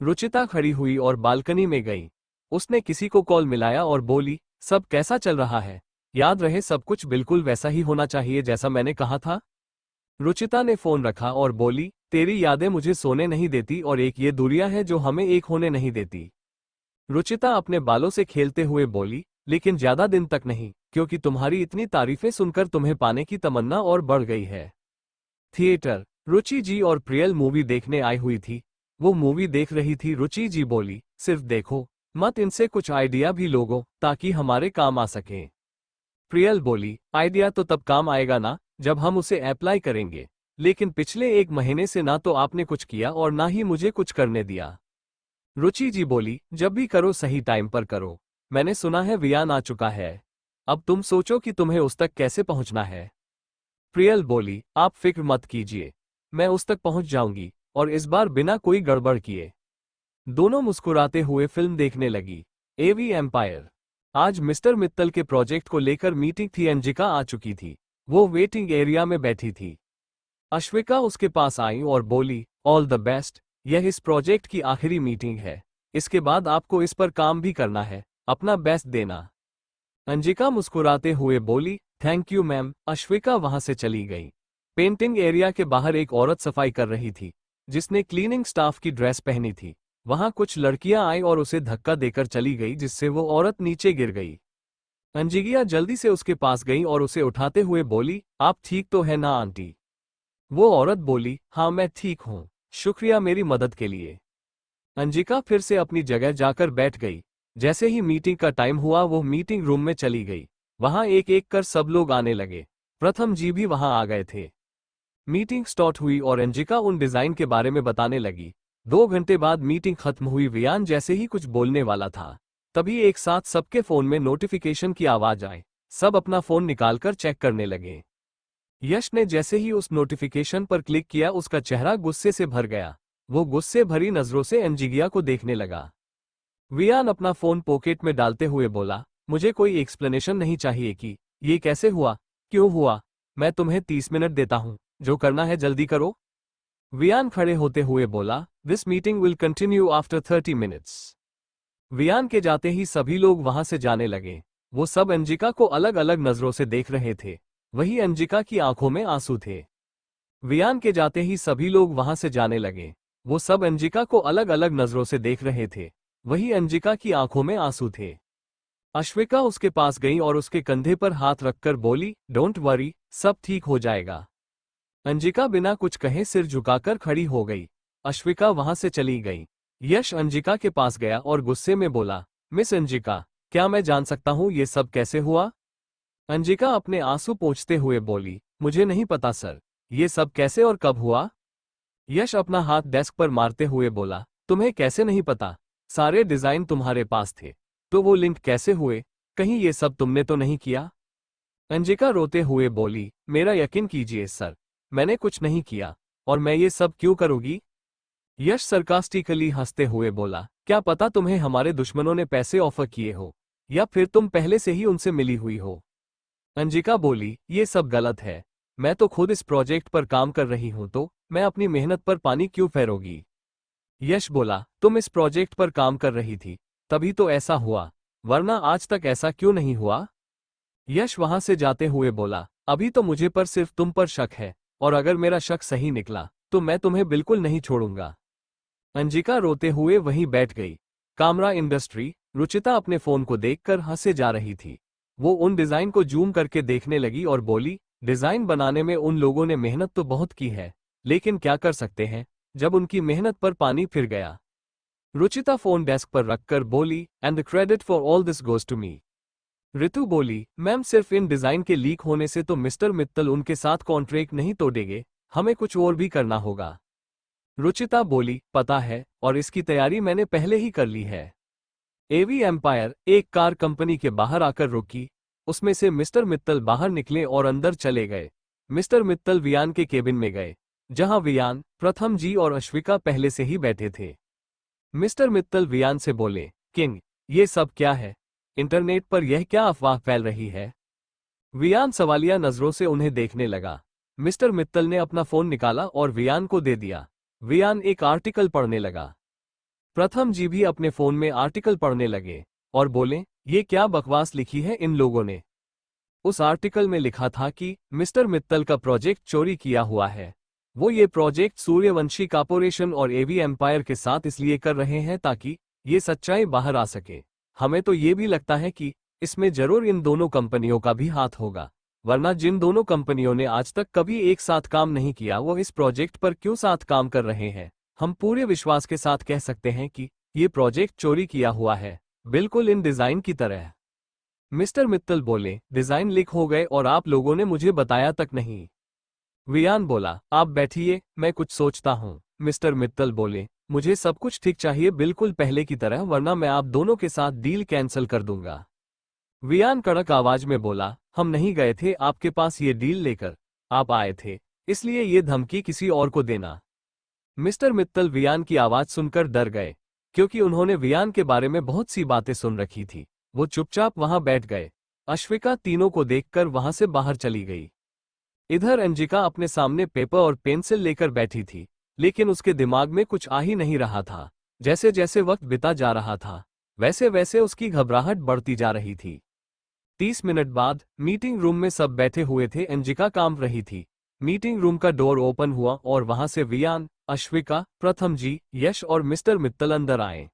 रुचिता खड़ी हुई और बालकनी में गई। उसने किसी को कॉल मिलाया और बोली, सब कैसा चल रहा है? याद रहे सब कुछ बिल्कुल वैसा ही होना चाहिए जैसा मैंने कहा था। रुचिता ने फोन रखा और बोली, तेरी यादें मुझे सोने नहीं देती और एक ये दूरियां हैं जो हमें एक होने नहीं देती। रुचिता अपने बालों से खेलते हुए बोली, लेकिन ज्यादा दिन तक नहीं, क्योंकि तुम्हारी इतनी तारीफें सुनकर तुम्हें पाने की तमन्ना और बढ़ गई है। थिएटर। रुचि जी और प्रियल मूवी देखने आई हुई थी। वो मूवी देख रही थी। रुचि जी बोली, सिर्फ देखो मत, इनसे कुछ आइडिया भी लोगो ताकि हमारे काम आ सके। प्रियल बोली, आइडिया तो तब काम आएगा ना जब हम उसे अप्लाई करेंगे, लेकिन पिछले 1 महीने से ना तो आपने कुछ किया और ना ही मुझे कुछ करने दिया। रुचि जी बोली, जब भी करो सही टाइम पर करो। मैंने सुना है वियान आ चुका है, अब तुम सोचो कि तुम्हें उस तक कैसे पहुंचना है। प्रियल बोली, आप फिक्र मत कीजिए, मैं उस तक पहुंच जाऊंगी, और इस बार बिना कोई गड़बड़ किए। दोनों मुस्कुराते हुए फिल्म देखने लगी। एवी एम्पायर। आज मिस्टर मित्तल के प्रोजेक्ट को लेकर मीटिंग थी। अंजिका आ चुकी थी। वो वेटिंग एरिया में बैठी थी। अश्विका उसके पास आई और बोली, ऑल द बेस्ट, यह इस प्रोजेक्ट की आखिरी मीटिंग है, इसके बाद आपको इस पर काम भी करना है, अपना बेस्ट देना। अंजिका मुस्कुराते हुए बोली, थैंक यू मैम। अश्विका वहां से चली गई। पेंटिंग एरिया के बाहर एक औरत सफाई कर रही थी, जिसने क्लीनिंग स्टाफ की ड्रेस पहनी थी। वहां कुछ लड़कियां आई और उसे धक्का देकर चली गई, जिससे वो औरत नीचे गिर गई। अंजिका जल्दी से उसके पास गई और उसे उठाते हुए बोली, आप ठीक तो है ना आंटी? वो औरत बोली, हाँ मैं ठीक हूँ, शुक्रिया मेरी मदद के लिए। अंजिका फिर से अपनी जगह जाकर बैठ गई। जैसे ही मीटिंग का टाइम हुआ वो मीटिंग रूम में चली गई। वहां एक एक कर सब लोग आने लगे। प्रथम जी भी वहां आ गए थे। मीटिंग स्टार्ट हुई और अंजिका उन डिजाइन के बारे में बताने लगी। 2 घंटे बाद मीटिंग खत्म हुई। वियान जैसे ही कुछ बोलने वाला था, तभी एक साथ सबके फोन में नोटिफिकेशन की आवाज आई। सब अपना फोन निकालकर चेक करने लगे। यश ने जैसे ही उस नोटिफिकेशन पर क्लिक किया, उसका चेहरा गुस्से से भर गया। वो गुस्से भरी नजरों से अंजिका को देखने लगा। वियान अपना फोन पॉकेट में डालते हुए बोला, मुझे कोई एक्सप्लेनेशन नहीं चाहिए कि ये कैसे हुआ, क्यों हुआ। मैं तुम्हें 30 मिनट देता हूं, जो करना है जल्दी करो। वियान खड़े होते हुए बोला, this meeting will continue after 30 minutes. Viyan के जाते ही सभी लोग वहां से जाने लगे। वो सब अंजिका को अलग अलग नजरों से देख रहे थे। वही अंजिका की आंखों में आंसू थे। वियान के जाते ही सभी लोग वहां से जाने लगे। वो सब अंजिका को अलग अलग नजरों से देख रहे थे। वही अंजिका की आंखों में आंसू थे। अश्विका उसके पास गई और उसके कंधे पर हाथ रखकर बोली, डोंट वरी, सब ठीक हो जाएगा। अंजिका बिना कुछ कहे सिर झुकाकर खड़ी हो गई। अश्विका वहां से चली गई। यश अंजिका के पास गया और गुस्से में बोला, मिस अंजिका, क्या मैं जान सकता हूं ये सब कैसे हुआ? अंजिका अपने आंसू पोंछते हुए बोली, मुझे नहीं पता सर, ये सब कैसे और कब हुआ? यश अपना हाथ डेस्क पर मारते हुए बोला, तुम्हें कैसे नहीं पता? सारे डिजाइन तुम्हारे पास थे, तो वो लिंक कैसे हुए? कहीं ये सब तुमने तो नहीं किया? अंजिका रोते हुए बोली, मेरा यकीन कीजिए सर, मैंने कुछ नहीं किया, और मैं ये सब क्यों करूंगी? यश सरकास्टिकली हंसते हुए बोला, क्या पता तुम्हें हमारे दुश्मनों ने पैसे ऑफर किए हो, या फिर तुम पहले से ही उनसे मिली हुई हो। अंजिका बोली, ये सब गलत है, मैं तो खुद इस प्रोजेक्ट पर काम कर रही हूं, तो मैं अपनी मेहनत पर पानी क्यों फेरोगी? यश बोला, तुम इस प्रोजेक्ट पर काम कर रही थी, तभी तो ऐसा हुआ, वरना आज तक ऐसा क्यों नहीं हुआ? यश वहां से जाते हुए बोला, अभी तो मुझे पर सिर्फ तुम पर शक है, और अगर मेरा शक सही निकला तो मैं तुम्हें बिल्कुल नहीं छोड़ूंगा। अंजिका रोते हुए वहीं बैठ गई। कामरा इंडस्ट्री। रुचिता अपने फोन को देखकर हंसे जा रही थी। वो उन डिजाइन को जूम करके देखने लगी और बोली, डिजाइन बनाने में उन लोगों ने मेहनत तो बहुत की है, लेकिन क्या कर सकते हैं जब उनकी मेहनत पर पानी फिर गया। रुचिता फोन डेस्क पर रखकर बोली, and the credit for all this goes to me. Ritu बोली, मैम सिर्फ इन डिजाइन के लीक होने से तो मिस्टर मित्तल उनके साथ कॉन्ट्रैक्ट नहीं तोड़ेंगे, हमें कुछ और भी करना होगा। रुचिता बोली, पता है, और इसकी तैयारी मैंने पहले ही कर ली है। एवी एम्पायर एक कार कंपनी के बाहर आकर रुकी। उसमें से मिस्टर मित्तल बाहर निकले और अंदर चले गए। मिस्टर मित्तल वियान के केबिन में गए, जहां वियान, प्रथम जी और अश्विका पहले से ही बैठे थे। मिस्टर मित्तल वियान से बोले, किंग, ये सब क्या है? इंटरनेट पर यह क्या अफवाह फैल रही है? वियान सवालिया नजरों से उन्हें देखने लगा। मिस्टर मित्तल ने अपना फोन निकाला और वियान को दे दिया। वियान एक आर्टिकल पढ़ने लगा। प्रथम जी भी अपने फोन में आर्टिकल पढ़ने लगे और बोले, ये क्या बकवास लिखी है इन लोगों ने? उस आर्टिकल में लिखा था कि मिस्टर मित्तल का प्रोजेक्ट चोरी किया हुआ है। वो ये प्रोजेक्ट सूर्यवंशी कॉर्पोरेशन और एवी एम्पायर के साथ इसलिए कर रहे हैं ताकि ये सच्चाई बाहर आ सके। हमें तो ये भी लगता है कि इसमें जरूर इन दोनों कंपनियों का भी हाथ होगा, वरना जिन दोनों कंपनियों ने आज तक कभी एक साथ काम नहीं किया वो इस प्रोजेक्ट पर क्यों साथ काम कर रहे हैं। हम पूरे विश्वास के साथ कह सकते हैं कि ये प्रोजेक्ट चोरी किया हुआ है, बिल्कुल इन डिजाइन की तरह। मिस्टर मित्तल बोले, डिजाइन लीक हो गए और आप लोगों ने मुझे बताया तक नहीं। वियान बोला, आप बैठिए, मैं कुछ सोचता हूँ। मिस्टर मित्तल बोले, मुझे सब कुछ ठीक चाहिए बिल्कुल पहले की तरह, वरना मैं आप दोनों के साथ डील कैंसिल कर दूंगा। वियान कड़क आवाज में बोला, हम नहीं गए थे आपके पास ये डील लेकर, आप आए थे, इसलिए ये धमकी किसी और को देना। मिस्टर मित्तल वियान की आवाज सुनकर डर गए, क्योंकि उन्होंने वियान के बारे में बहुत सी बातें सुन रखी थी। वो चुपचाप वहां बैठ गए। अश्विका तीनों को देखकर वहां से बाहर चली गई। इधर अंजिका अपने सामने पेपर और पेंसिल लेकर बैठी थी, लेकिन उसके दिमाग में कुछ आ ही नहीं रहा था। जैसे जैसे वक्त बीता जा रहा था, वैसे वैसे उसकी घबराहट बढ़ती जा रही थी। 30 मिनट बाद मीटिंग रूम में सब बैठे हुए थे। अंजिका काम रही थी। मीटिंग रूम का डोर ओपन हुआ और वहां से वियान, अश्विका, प्रथम जी, यश और मिस्टर मित्तल अंदर आए।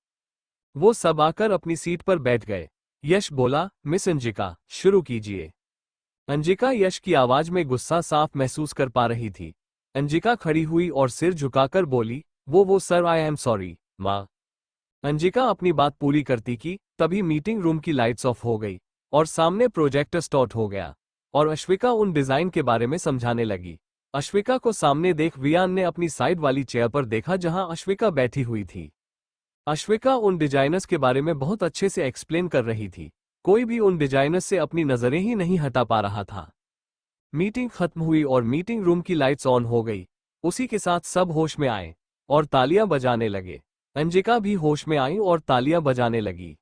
वो सब आकर अपनी सीट पर बैठ गए। यश बोला, मिस अंजिका, शुरू कीजिए। अंजिका यश की आवाज में गुस्सा साफ महसूस कर पा रही थी। अंजिका खड़ी हुई और सिर झुकाकर बोली, वो सर, आई एम सॉरी माँ। अंजिका अपनी बात पूरी करती कि तभी मीटिंग रूम की लाइट्स ऑफ हो गई और सामने प्रोजेक्टर स्टार्ट हो गया और अश्विका उन डिजाइन के बारे में समझाने लगी। अश्विका को सामने देख वियान ने अपनी साइड वाली चेयर पर देखा जहां अश्विका बैठी हुई थी। अश्विका उन डिजाइनर्स के बारे में बहुत अच्छे से एक्सप्लेन कर रही थी। कोई भी उन डिजाइनर्स से अपनी नजरें ही नहीं हटा पा रहा था। मीटिंग खत्म हुई और मीटिंग रूम की लाइट्स ऑन हो गई। उसी के साथ सब होश में आए और तालियां बजाने लगे। अंजिका भी होश में आई और तालियां बजाने लगी।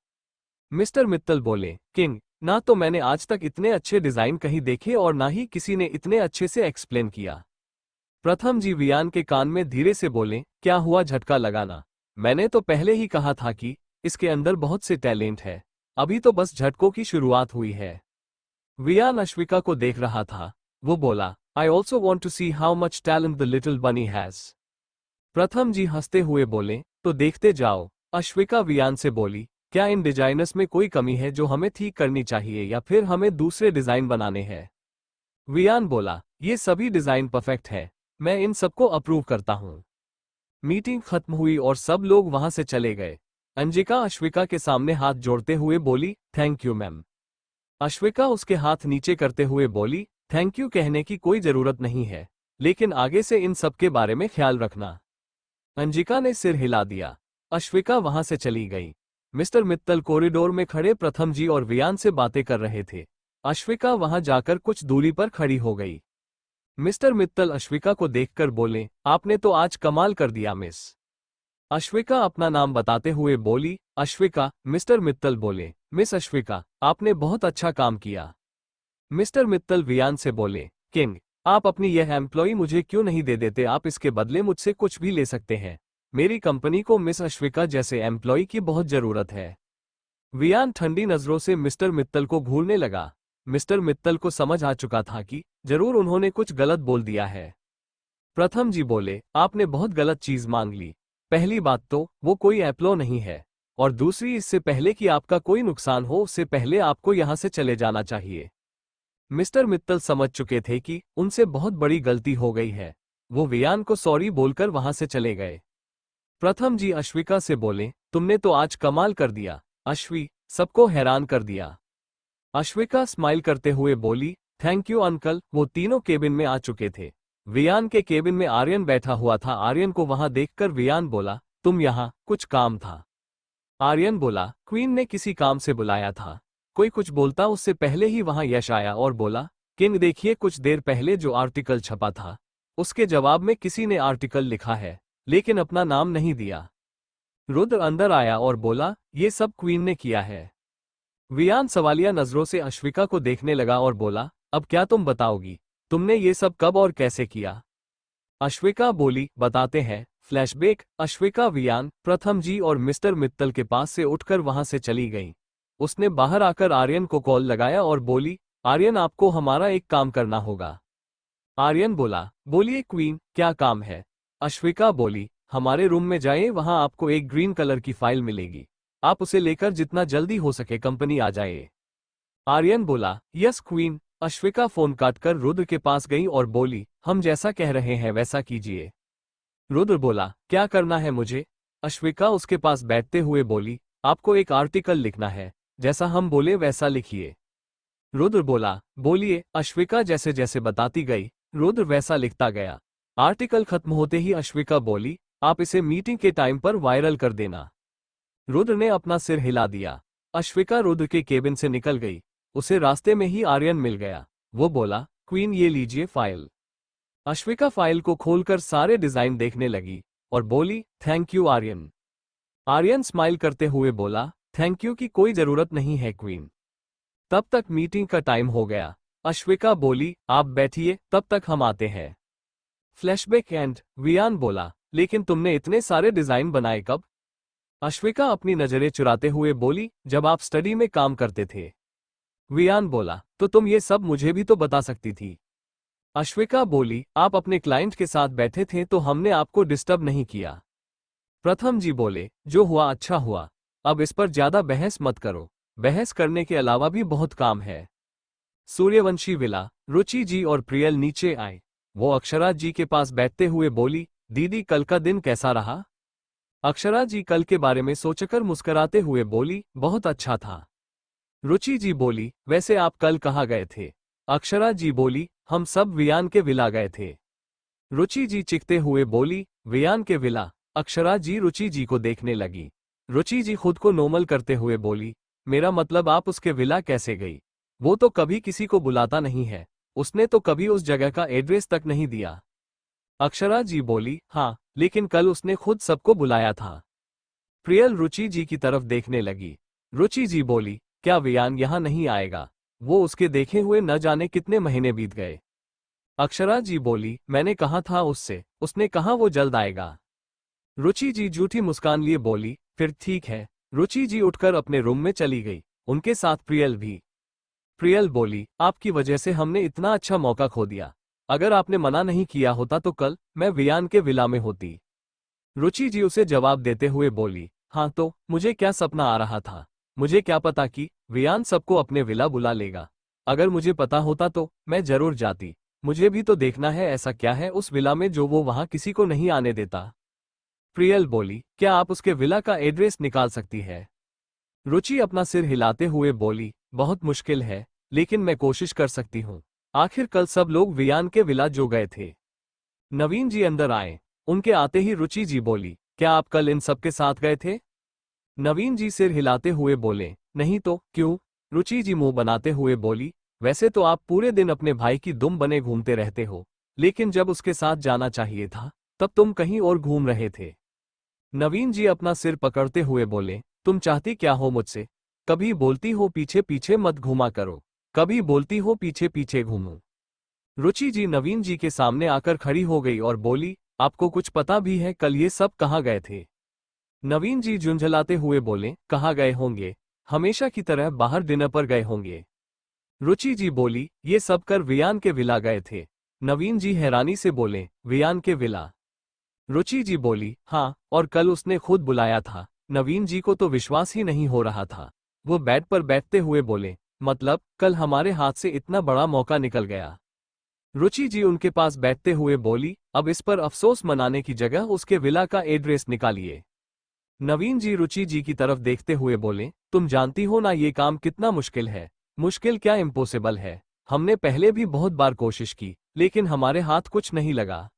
मिस्टर मित्तल बोले, किंग, ना तो मैंने आज तक इतने अच्छे डिजाइन कहीं देखे और ना ही किसी ने इतने अच्छे से एक्सप्लेन किया। प्रथम जी वियान के कान में धीरे से बोले, क्या हुआ झटका लगाना? मैंने तो पहले ही कहा था कि इसके अंदर बहुत से टैलेंट है, अभी तो बस झटकों की शुरुआत हुई है। वियान अश्विका को देख रहा था। वो बोला, I also want to see how much talent the little bunny has. Pratham ji हंसते हुए बोले, तो देखते जाओ। अश्विका वियान से बोली, क्या इन डिजाइनर्स में कोई कमी है जो हमें ठीक करनी चाहिए या फिर हमें दूसरे डिजाइन बनाने हैं? वियान बोला, ये सभी डिजाइन परफेक्ट है, मैं इन सबको अप्रूव करता हूँ। मीटिंग खत्म हुई और सब लोग वहां से चले गए। अंजिका अश्विका के सामने हाथ जोड़ते हुए बोली, थैंक यू मैम। अश्विका उसके हाथ नीचे करते हुए बोली, थैंक यू कहने की कोई जरूरत नहीं है, लेकिन आगे से इन सब के बारे में ख्याल रखना। अंजिका ने सिर हिला दिया। अश्विका वहां से चली गई। मिस्टर मित्तल कॉरिडोर में खड़े प्रथम जी और वियान से बातें कर रहे थे। अश्विका वहां जाकर कुछ दूरी पर खड़ी हो गई। मिस्टर मित्तल अश्विका को देखकर बोले, आपने तो आज कमाल कर दिया मिस। अश्विका अपना नाम बताते हुए बोली, अश्विका। मिस्टर मित्तल बोले, मिस अश्विका, आपने बहुत अच्छा काम किया। मिस्टर मित्तल वियान से बोले, किंग, आप अपनी यह एम्प्लॉई मुझे क्यों नहीं दे देते? आप इसके बदले मुझसे कुछ भी ले सकते हैं। मेरी कंपनी को मिस अश्विका जैसे एम्प्लॉई की बहुत जरूरत है। वियान ठंडी नजरों से मिस्टर मित्तल को घूरने लगा। मिस्टर मित्तल को समझ आ चुका था कि जरूर उन्होंने कुछ गलत बोल दिया है। प्रथम जी बोले, आपने बहुत गलत चीज मांग ली। पहली बात तो वो कोई एप्लो नहीं है, और दूसरी, इससे पहले कि आपका कोई नुकसान हो उससे पहले आपको यहां से चले जाना चाहिए। मिस्टर मित्तल समझ चुके थे कि उनसे बहुत बड़ी गलती हो गई है। वो वियान को सॉरी बोलकर वहां से चले गए। प्रथम जी अश्विका से बोले, तुमने तो आज कमाल कर दिया अश्वी, सबको हैरान कर दिया। अश्विका स्माइल करते हुए बोली, थैंक यू अंकल। वो तीनों केबिन में आ चुके थे। वियान के केबिन में आर्यन बैठा हुआ था। आर्यन को वहां देखकर वियान बोला, तुम यहाँ, कुछ काम था? आर्यन बोला, क्वीन ने किसी काम से बुलाया था। कोई कुछ बोलता उससे पहले ही वहां यश आया और बोला, किंग देखिए, कुछ देर पहले जो आर्टिकल छपा था उसके जवाब में किसी ने आर्टिकल लिखा है, लेकिन अपना नाम नहीं दिया। रुद्र अंदर आया और बोला, ये सब क्वीन ने किया है। वियान सवालिया नजरों से अश्विका को देखने लगा और बोला, अब क्या तुम बताओगी? तुमने ये सब कब और कैसे किया? अश्विका बोली, बताते हैं। फ्लैशबैक। अश्विका वियान, प्रथम जी और मिस्टर मित्तल के पास से उठकर वहां से चली गई। उसने बाहर आकर आर्यन को कॉल लगाया और बोली, आर्यन आपको हमारा एक काम करना होगा। आर्यन बोला, बोलिए क्वीन, क्या काम है? अश्विका बोली, हमारे रूम में जाइए, वहां आपको एक ग्रीन कलर की फाइल मिलेगी। आप उसे लेकर जितना जल्दी हो सके कंपनी आ जाइए। आर्यन बोला, यस क्वीन। अश्विका फोन काटकर रुद्र के पास गई और बोली, हम जैसा कह रहे हैं वैसा कीजिए। रुद्र बोला, क्या करना है मुझे? अश्विका उसके पास बैठते हुए बोली, आपको एक आर्टिकल लिखना है, जैसा हम बोले वैसा लिखिए। रुद्र बोला, बोलिए। अश्विका जैसे जैसे बताती गई, रुद्र वैसा लिखता गया। आर्टिकल खत्म होते ही अश्विका बोली, आप इसे मीटिंग के टाइम पर वायरल कर देना। रुद्र ने अपना सिर हिला दिया। अश्विका रुद्र के केबिन से निकल गई। उसे रास्ते में ही आर्यन मिल गया। वो बोला, क्वीन ये लीजिए फाइल। अश्विका फाइल को खोलकर सारे डिजाइन देखने लगी और बोली, thank you Aryan. Aryan smile करते हुए बोला, थैंक यू की कोई जरूरत नहीं है क्वीन। तब तक मीटिंग का टाइम हो गया। अश्विका बोली, आप बैठिए, तब तक हम आते हैं। Flashback and. वियान बोला, लेकिन तुमने इतने सारे डिजाइन बनाए कब? अश्विका अपनी नजरें चुराते हुए बोली, जब आप स्टडी में काम करते थे। वियान बोला, तो तुम ये सब मुझे भी तो बता सकती थी। अश्विका बोली, आप अपने क्लाइंट के साथ बैठे थे तो हमने आपको डिस्टर्ब नहीं किया। प्रथम जी बोले, जो हुआ अच्छा हुआ, अब इस पर ज्यादा बहस मत करो, बहस करने के अलावा भी बहुत काम है। सूर्यवंशी विला। रुचि जी और प्रियल नीचे आए। वो अक्षरा जी के पास बैठते हुए बोली, दीदी कल का दिन कैसा रहा? अक्षरा जी कल के बारे में सोचकर मुस्कुराते हुए बोली, बहुत अच्छा था। रुचि जी बोली, वैसे आप कल कहाँ गए थे? अक्षरा जी बोली, हम सब वियान के विला गए थे। रुचि जी चिखते हुए बोली, वियान के विला? अक्षरा जी रुचि जी को देखने लगी। रुचि जी खुद को नॉर्मल करते हुए बोली, मेरा मतलब आप उसके विला कैसे गई? वो तो कभी किसी को बुलाता नहीं है, उसने तो कभी उस जगह का एड्रेस तक नहीं दिया। अक्षरा जी बोली, हाँ, लेकिन कल उसने खुद सबको बुलाया था। प्रियल रुचि जी की तरफ देखने लगी। रुचि जी बोली, क्या वियान यहाँ नहीं आएगा? वो उसके देखे हुए न जाने कितने महीने बीत गए। अक्षरा जी बोली, मैंने कहा था उससे, उसने कहा वो जल्द आएगा। रुचि जी झूठी मुस्कान लिए बोली, फिर ठीक है। रुचि जी उठकर अपने रूम में चली गई, उनके साथ प्रियल भी। प्रियल बोली, आपकी वजह से हमने इतना अच्छा मौका खो दिया। अगर आपने मना नहीं किया होता तो कल मैं वियान के विला में होती। रुचि जी उसे जवाब देते हुए बोली, हाँ तो मुझे क्या सपना आ रहा था? मुझे क्या पता कि वियान सबको अपने विला बुला लेगा। अगर मुझे पता होता तो मैं जरूर जाती। मुझे भी तो देखना है ऐसा क्या है उस विला में जो वो वहां किसी को नहीं आने देता। प्रियल बोली, क्या आप उसके विला का एड्रेस निकाल सकती है? रुचि अपना सिर हिलाते हुए बोली, बहुत मुश्किल है, लेकिन मैं कोशिश कर सकती हूँ। आखिर कल सब लोग वियान के विला जो गए थे। नवीन जी अंदर आए। उनके आते ही रुचि जी बोली, क्या आप कल इन सबके साथ गए थे? नवीन जी सिर हिलाते हुए बोले, नहीं तो क्यों? रुचि जी मुंह बनाते हुए बोली, वैसे तो आप पूरे दिन अपने भाई की दुम बने घूमते रहते हो, लेकिन जब उसके साथ जाना चाहिए था तब तुम कहीं और घूम रहे थे। नवीन जी अपना सिर पकड़ते हुए बोले, तुम चाहती क्या हो मुझसे? कभी बोलती हो पीछे पीछे मत घूमा करो, कभी बोलती हो पीछे पीछे घूमो। रुचि जी नवीन जी के सामने आकर खड़ी हो गई और बोली, आपको कुछ पता भी है कल ये सब कहाँ गए थे? नवीन जी झुंझलाते हुए बोले, कहाँ गए होंगे? हमेशा की तरह बाहर डिनर पर गए होंगे। रुचि जी बोली, ये सब कर वियान के विला गए थे। नवीन जी हैरानी से बोले, वियान के विला? रुचि जी बोली, हाँ, और कल उसने खुद बुलाया था। नवीन जी को तो विश्वास ही नहीं हो रहा था। वो बेड पर बैठते हुए बोले, मतलब कल हमारे हाथ से इतना बड़ा मौका निकल गया। रुचि जी उनके पास बैठते हुए बोली, अब इस पर अफसोस मनाने की जगह उसके विला का एड्रेस निकालिए। नवीन जी रुचि जी की तरफ देखते हुए बोले, तुम जानती हो ना ये काम कितना मुश्किल है। मुश्किल क्या, इम्पॉसिबल है। हमने पहले भी बहुत बार कोशिश की, लेकिन हमारे हाथ कुछ नहीं लगा।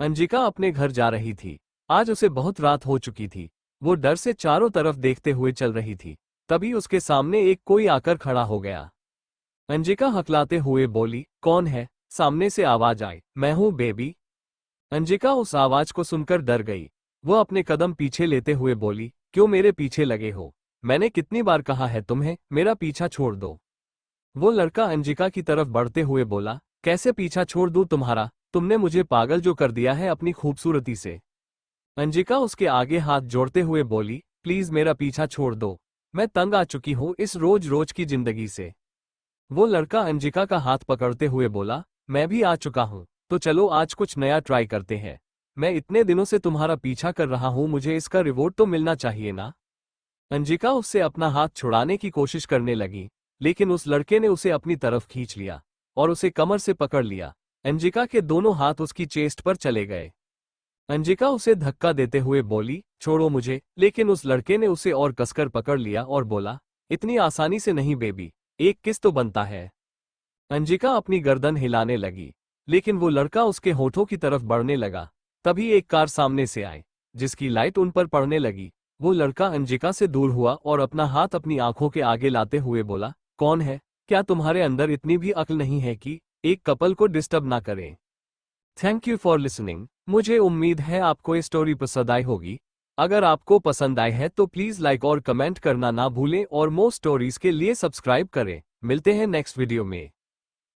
अंजिका अपने घर जा रही थी। आज उसे बहुत रात हो चुकी थी। वो डर से चारों तरफ देखते हुए चल रही थी। तभी उसके सामने एक कोई आकर खड़ा हो गया। अंजिका हकलाते हुए बोली, कौन है? सामने से आवाज आई, मैं हूँ बेबी। अंजिका उस आवाज को सुनकर डर गई। वो अपने कदम पीछे लेते हुए बोली, क्यों मेरे पीछे लगे हो? मैंने कितनी बार कहा है तुम्हें मेरा पीछा छोड़ दो। वो लड़का अंजिका की तरफ बढ़ते हुए बोला, कैसे पीछा छोड़ दूं तुम्हारा? तुमने मुझे पागल जो कर दिया है अपनी खूबसूरती से। अंजिका उसके आगे हाथ जोड़ते हुए बोली, प्लीज मेरा पीछा छोड़ दो। मैं तंग आ चुकी हूँ इस रोज रोज की जिंदगी से। वो लड़का अंजिका का हाथ पकड़ते हुए बोला, मैं भी आ चुका हूँ, तो चलो आज कुछ नया ट्राई करते हैं। मैं इतने दिनों से तुम्हारा पीछा कर रहा हूँ, मुझे इसका रिवॉर्ड तो मिलना चाहिए ना। अंजिका उससे अपना हाथ छुड़ाने की कोशिश करने लगी, लेकिन उस लड़के ने उसे अपनी तरफ खींच लिया और उसे कमर से पकड़ लिया। अंजिका के दोनों हाथ उसकी चेस्ट पर चले गए। अंजिका उसे धक्का देते हुए बोली, छोड़ो मुझे, लेकिन उस लड़के ने उसे और कसकर पकड़ लिया और बोला, इतनी आसानी से नहीं बेबी, एक किस तो बनता है। अंजिका अपनी गर्दन हिलाने लगी, लेकिन वो लड़का उसके होठों की तरफ बढ़ने लगा। तभी एक कार सामने से आई, जिसकी लाइट उन पर पड़ने लगी। वो लड़का अंजिका से दूर हुआ और अपना हाथ अपनी आंखों के आगे लाते हुए बोला, कौन है? क्या तुम्हारे अंदर इतनी भी अक्ल नहीं है कि एक कपल को डिस्टर्ब ना करें? Thank you for listening. मुझे उम्मीद है आपको ये स्टोरी पसंद आई होगी। अगर आपको पसंद आई है तो प्लीज़ लाइक और कमेंट करना ना भूलें और मोर स्टोरीज के लिए सब्सक्राइब करें। मिलते हैं नेक्स्ट वीडियो में।